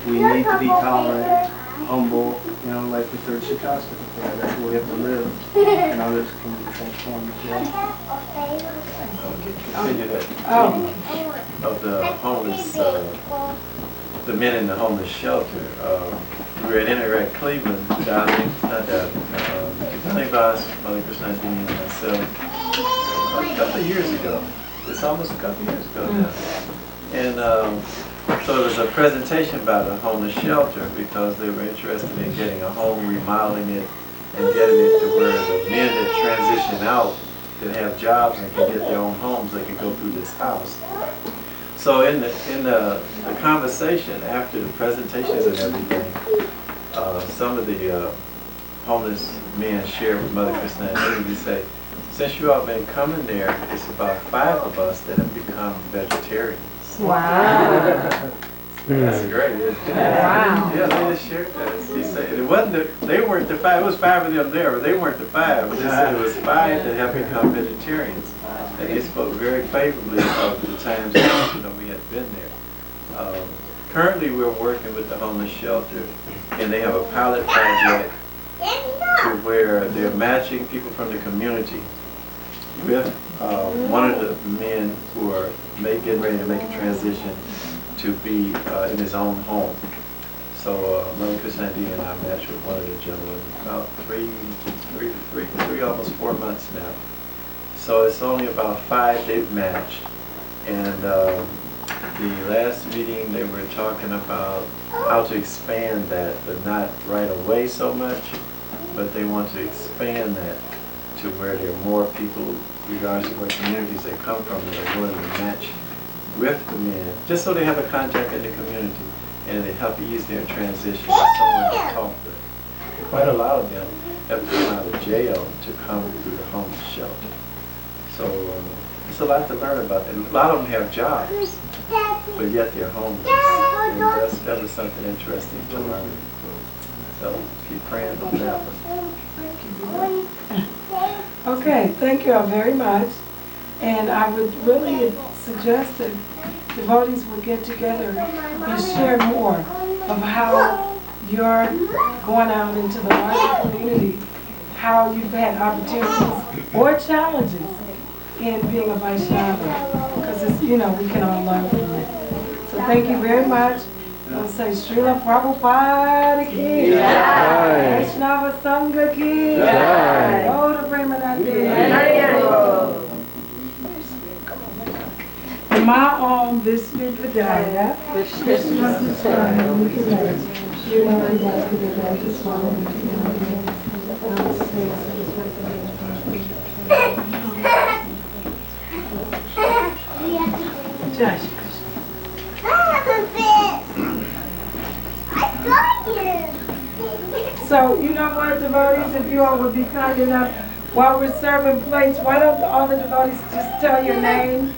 we need to be tolerant, humble, you know, like the third Shikasta. That's what we have to live, and others can be transformed as well. Continue that of the homeless, the men in the homeless shelter. We were at Interact Cleveland, Darling, not Darling, Bas, Mother Krishnadini, and myself, a couple of years ago. It's almost a couple of years ago now. And so it was a presentation about a homeless shelter because they were interested in getting a home, remodeling it, and getting it to where the men that transition out that have jobs and can get their own homes, they can go through this house. So in the conversation after the presentations and everything, some of the homeless men shared with Mother Krishna and we say, since you all been coming there, it's about 5 of us that have become vegetarians. Wow. That's great, isn't it? Wow. Yeah, they just shared that. He said it wasn't they weren't the 5. It was 5 of them there, but they weren't the 5. They said it was 5 that have become vegetarians, and they spoke very favorably of the times that we had been there. Currently, we're working with the homeless shelter, and they have a pilot project to where they're matching people from the community with one of the men who are getting ready to make a transition to be in his own home. So Mother Krishnadini and I matched with one of the gentlemen about three, almost 4 months now. So it's only about 5 they've matched. And the last meeting they were talking about how to expand that, but not right away so much, but they want to expand that to where there are more people, regardless of what communities they come from, that are willing to match with the men, just so they have a contact in the community and it help ease their transition with someone to talk with. Quite a lot of them have come out of jail to come through the homeless shelter. So it's a lot to learn about. And a lot of them have jobs, but yet they're homeless. And that was something interesting to learn. So keep praying for that one. Okay, thank you all very much. And I would really suggest that devotees would get together and share more of how you're going out into the larger community, how you've had opportunities or challenges in being a Vaishnava, because it's, you know, we can all learn from it. So thank you very much. I'll say Srila Prabhupada ki Jai, Vaishnava Sangha ki Jai, Gauda Premanande. Ma Om Vishnu Padaya, Vishnu Padaya, Jai. So, you know what, devotees, if you all would be kind enough, while we're serving plates, why don't all the devotees just tell your name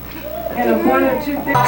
and one or two things.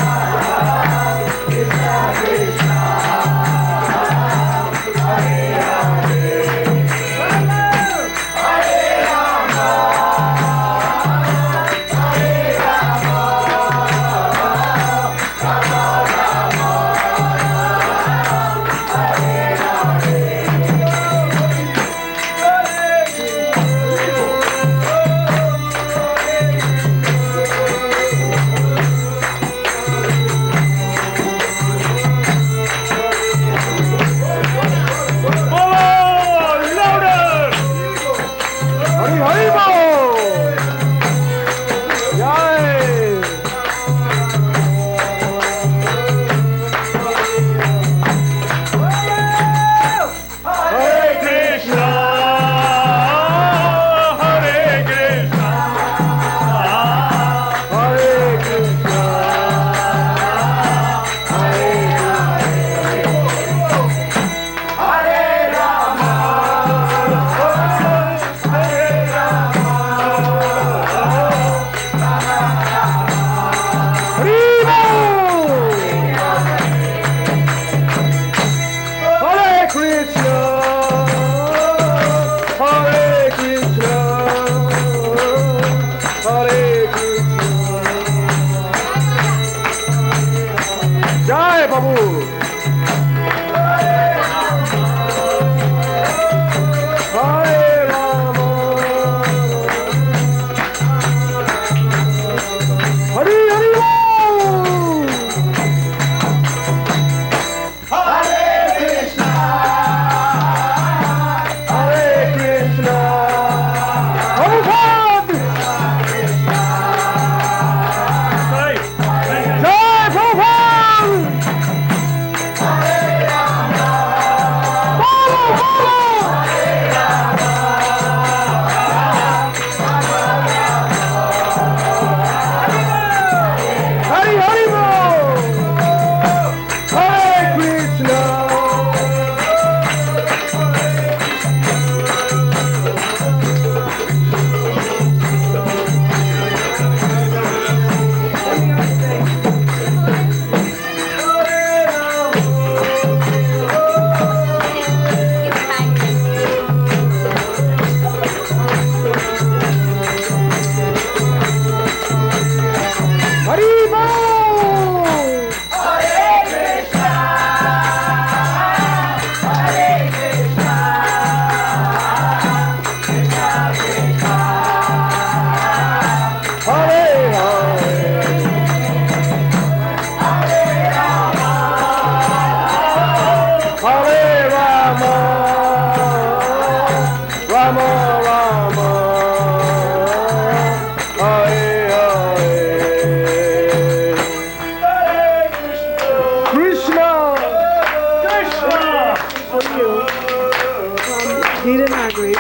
Heat and ugly. A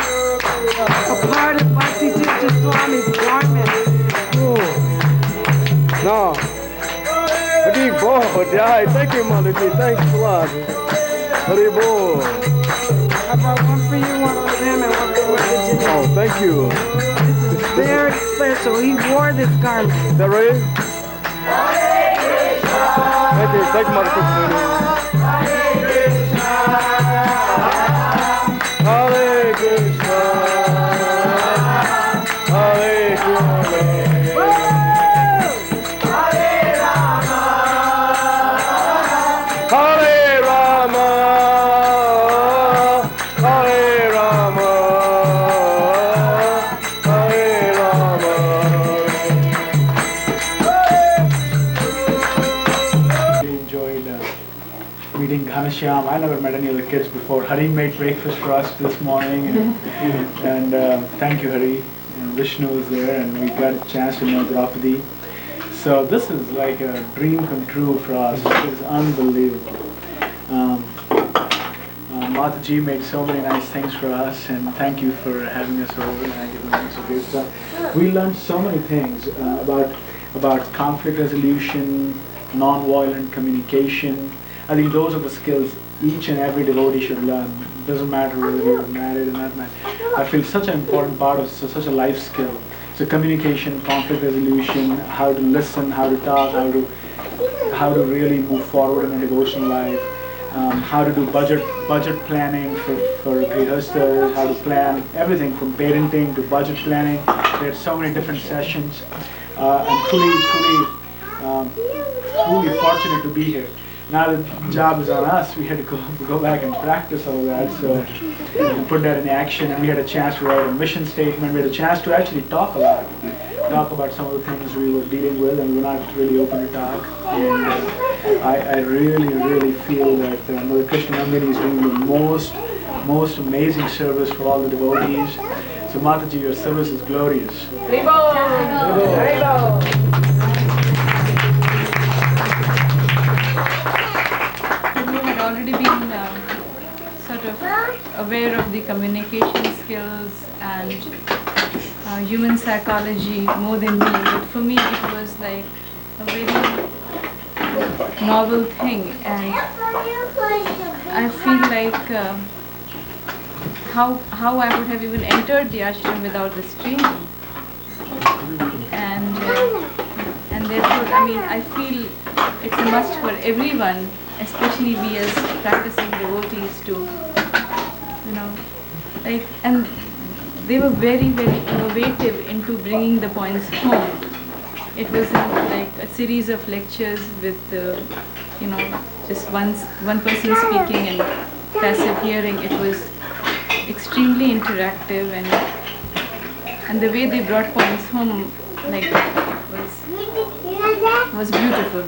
part of Bhakti Tirtha Swami's garment. No. Hari Bol. Jai. Thank you, Mother G. Thanks a lot. Hari Bol. How about one for you, one for them, and one for Mother Janine? Oh, thank you. This is very special. He wore this garment. Is that right? Thank you. Thank you, Mother Krishna. Hare Krishna, Hare Krishna, Hare Rama, Hare Rama, Hare Rama, Hare Rama. Really enjoyed meeting Ghanshyam. I never met any of the kids before. Hari made breakfast for us this morning, and thank you, Hari. And Vishnu was there, and we got a chance to know Draupadi. So this is like a dream come true for us. It is unbelievable. Mataji made so many nice things for us, and thank you for having us over and giving us a good stuff. We learned so many things about conflict resolution, non-violent communication. I think those are the skills each and every devotee should learn. It doesn't matter whether you're married or not married. I feel such an important part of such a life skill. So communication, conflict resolution, how to listen, how to talk, how to really move forward in a devotional life, how to do budget planning for grihasthas, how to plan everything from parenting to budget planning. There's so many different sessions. I'm truly fortunate to be here. Now the job is on us. We had to go back and practice all of that, so we put that in action, and we had a chance to write a mission statement. We had a chance to actually talk about some of the things we were dealing with, and we were not really open to talk. And I really feel that Mother Krishna Nandini is doing the most amazing service for all the devotees. So Mataji, your service is glorious. Haribo! Haribo! Already been sort of aware of the communication skills and human psychology more than me, but for me it was like a very novel thing, and I feel like how I would have even entered the ashram without this training, and therefore I feel it's a must for everyone, especially we as practicing devotees, to and they were very innovative into bringing the points home. It wasn't like a series of lectures with just one person speaking and passive hearing. It was extremely interactive, and the way they brought points home was beautiful.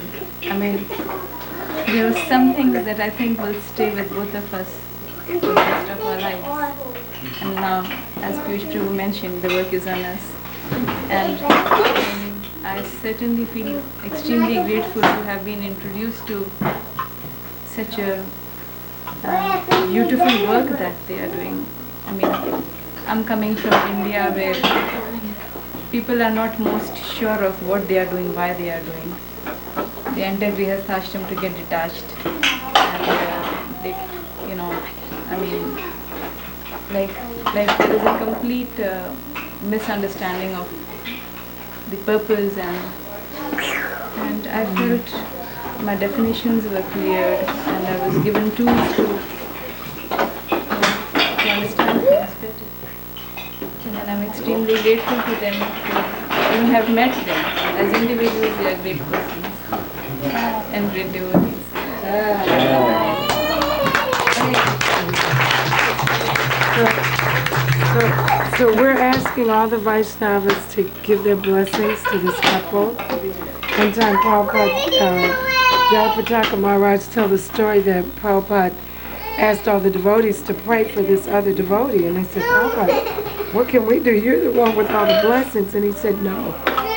There are some things that I think will stay with both of us for the rest of our lives. And now, as Piyush Prabhu mentioned, the work is on us. And I certainly feel extremely grateful to have been introduced to such a beautiful work that they are doing. I'm coming from India, where people are not most sure of what they are doing, why they are doing. They enter Grihastha ashram to get detached, and there is a complete misunderstanding of the purpose, and I felt my definitions were cleared, and I was given tools to understand things better. And I'm extremely grateful to them to even have met them. As individuals, they are great persons and great devotees. So we're asking all the Vaishnavas to give their blessings to this couple. One time Prabhupada, Jayapataka Maharaj told the story that Prabhupada asked all the devotees to pray for this other devotee, and they said, Prabhupada, what can we do? You're the one with all the blessings. And he said, no,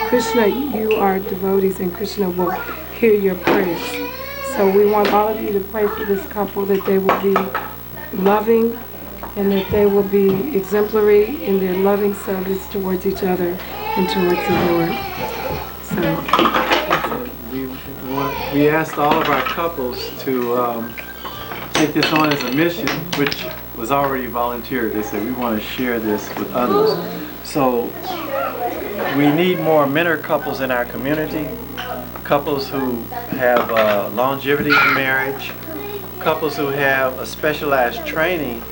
Krishna, you are devotees, and Krishna will hear your prayers. So we want all of you to pray for this couple, that they will be loving and that they will be exemplary in their loving service towards each other and towards the Lord. So, we asked all of our couples to take this on as a mission, which was already volunteered. They said, we want to share this with others. So we need more mentor couples in our community, couples who have longevity in marriage, couples who have a specialized training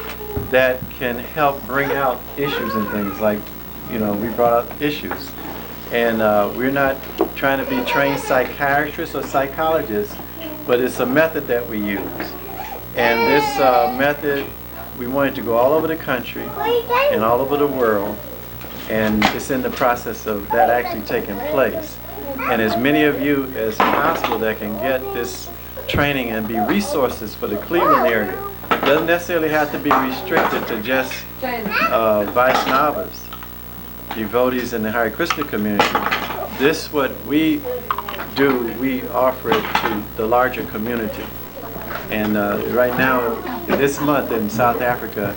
that can help bring out issues and things like, we brought up issues. And we're not trying to be trained psychiatrists or psychologists, but it's a method that we use. And this method, we want it to go all over the country and all over the world. And it's in the process of that actually taking place. And as many of you as possible that can get this training and be resources for the Cleveland area. It doesn't necessarily have to be restricted to just Vaishnavas, devotees in the Hare Krishna community. This, what we do, we offer it to the larger community. And right now, this month in South Africa,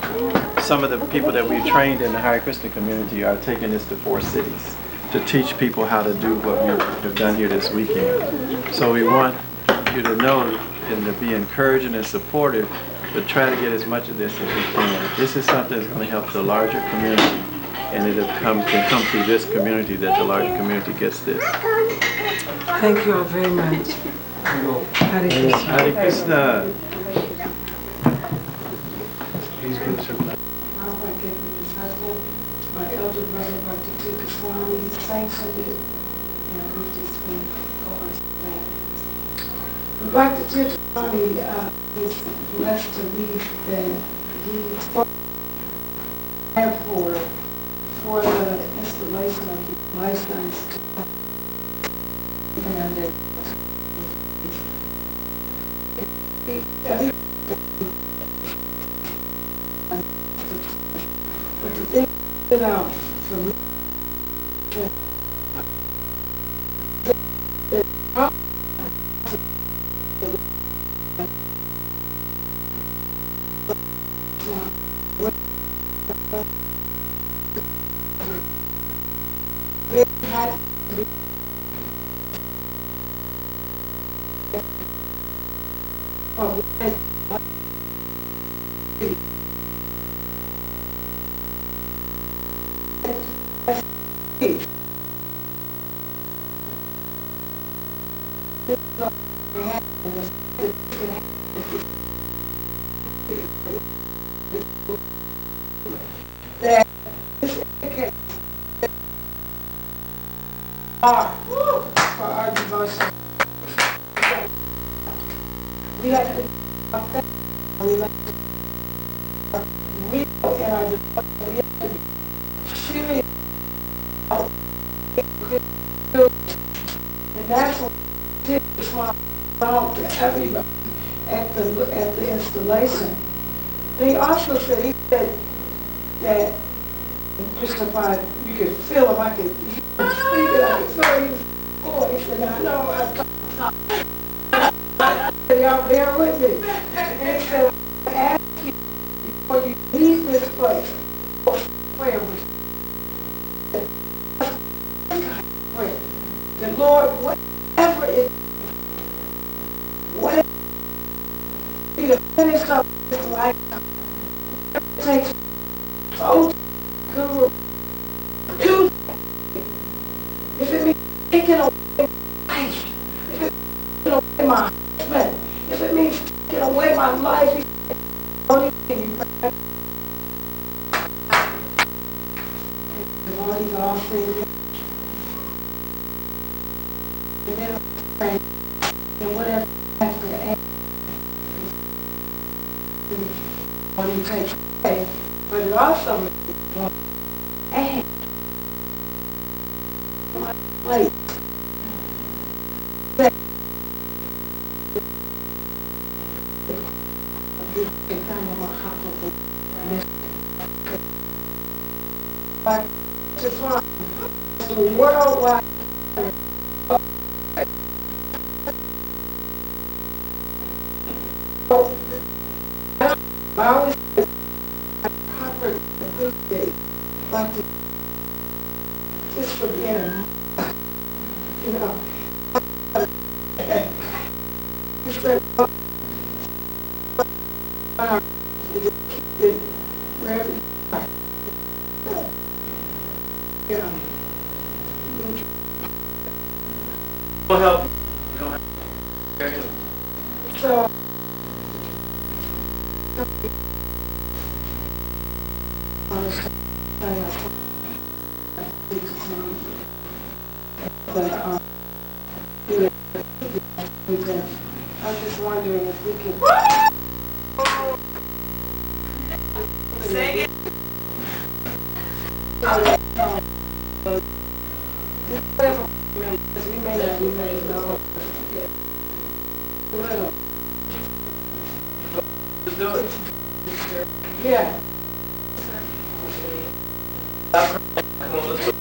some of the people that we trained in the Hare Krishna community are taking this to 4 cities to teach people how to do what we have done here this weekend. So we want you to know and to be encouraging and supportive, but try to get as much of this as we can. This is something that's going to help the larger community, and can come through this community that the larger community gets this. thank you all very much. Hare Krishna. Hare Krishna. He's going to serve that. My elder brother, Dr. Tika Swami, he's sanctioned it, and we've just been going back. Dr. Tika Swami is blessed to lead that he airport for the installation of the license. And but the thing for me, that this indicates for our devotion. We have to we have to real in our devotion. We have to be serious. And that's what did to everybody at the installation. And he also said that Christopher, you could feel him, I could speak it, I could feel his voice, and I know I said, y'all bear with me. And he said, I ask you, before you leave this place, prayer with prayer. The Lord, whatever it be to finish up this lifetime, it takes so good. Do if it means taking away my life, if it means taking away my husband, if it means taking away my life, only thing you pray. The Lord is all things. And then I pray, and whatever I have to add, when you take away, but it also makes you want to add my plate. Just want the worldwide. I always want to, just for being a, you know. It's like, keep it wherever you are. Yeah. We'll help you. We don't have So, but, you know, I'm just wondering if we could. Sing it. We may not know. Let's do it. Yeah. Come on, let's do it.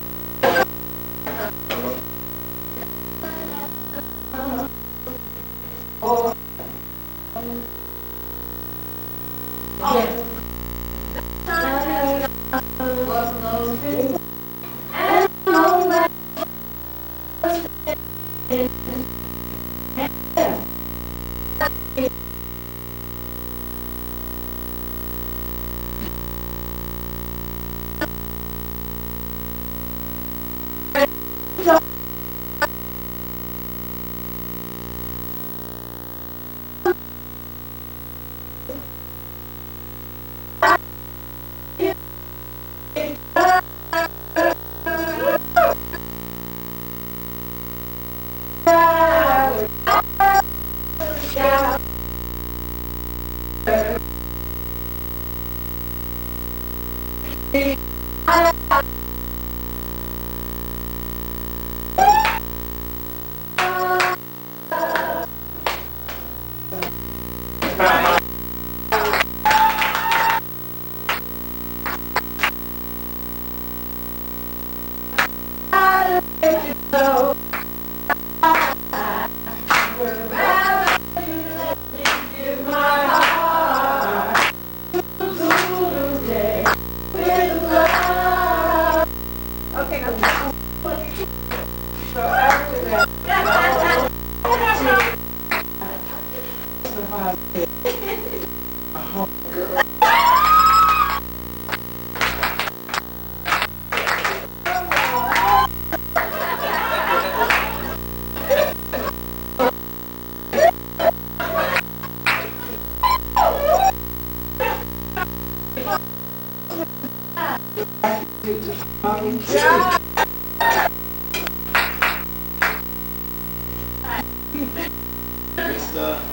Good stuff.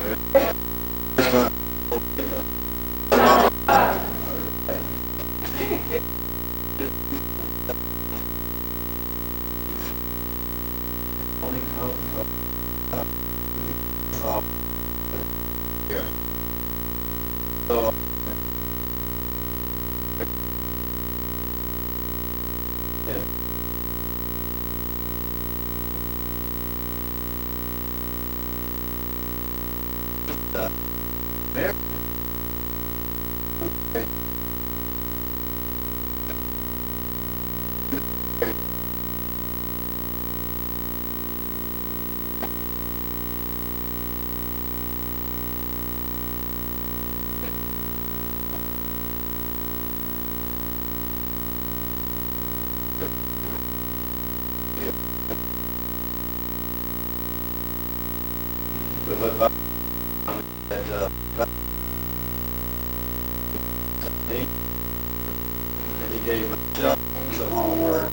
He gave himself some homework.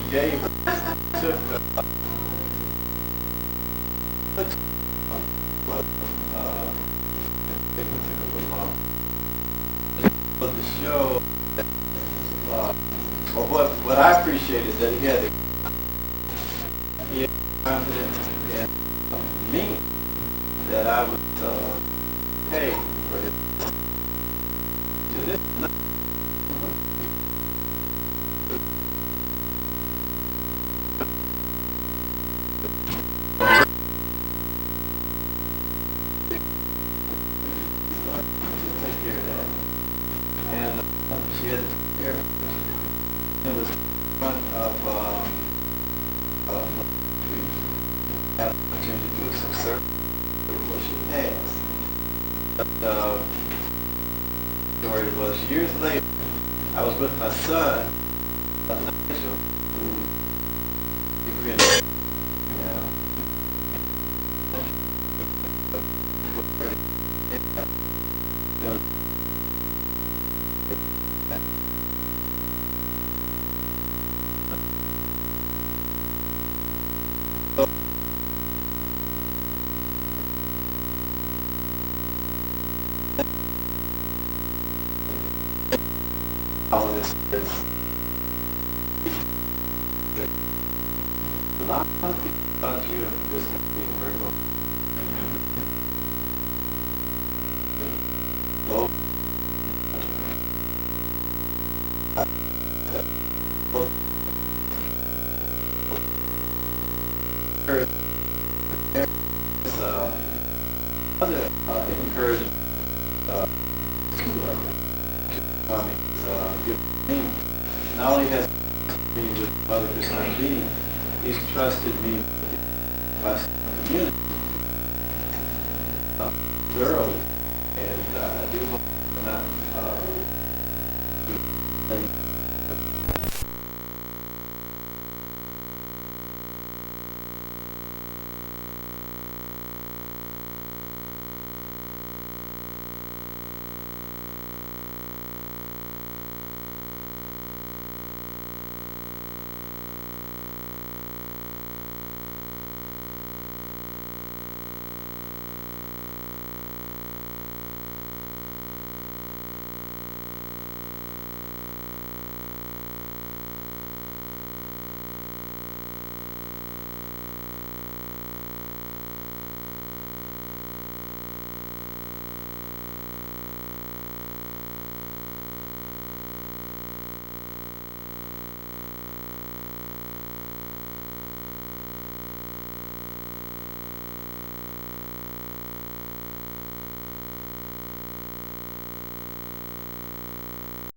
He gave the show, what I appreciate is that he had confidence in me that I would pay for his. The story was years later, I was with my son, Nigel, who's a degree in now. All of this is a lot of people thought you were just going to be very well. There's other encouragement not only has me with other Christian beings, he's trusted me with the community thoroughly, and I do hope I'm not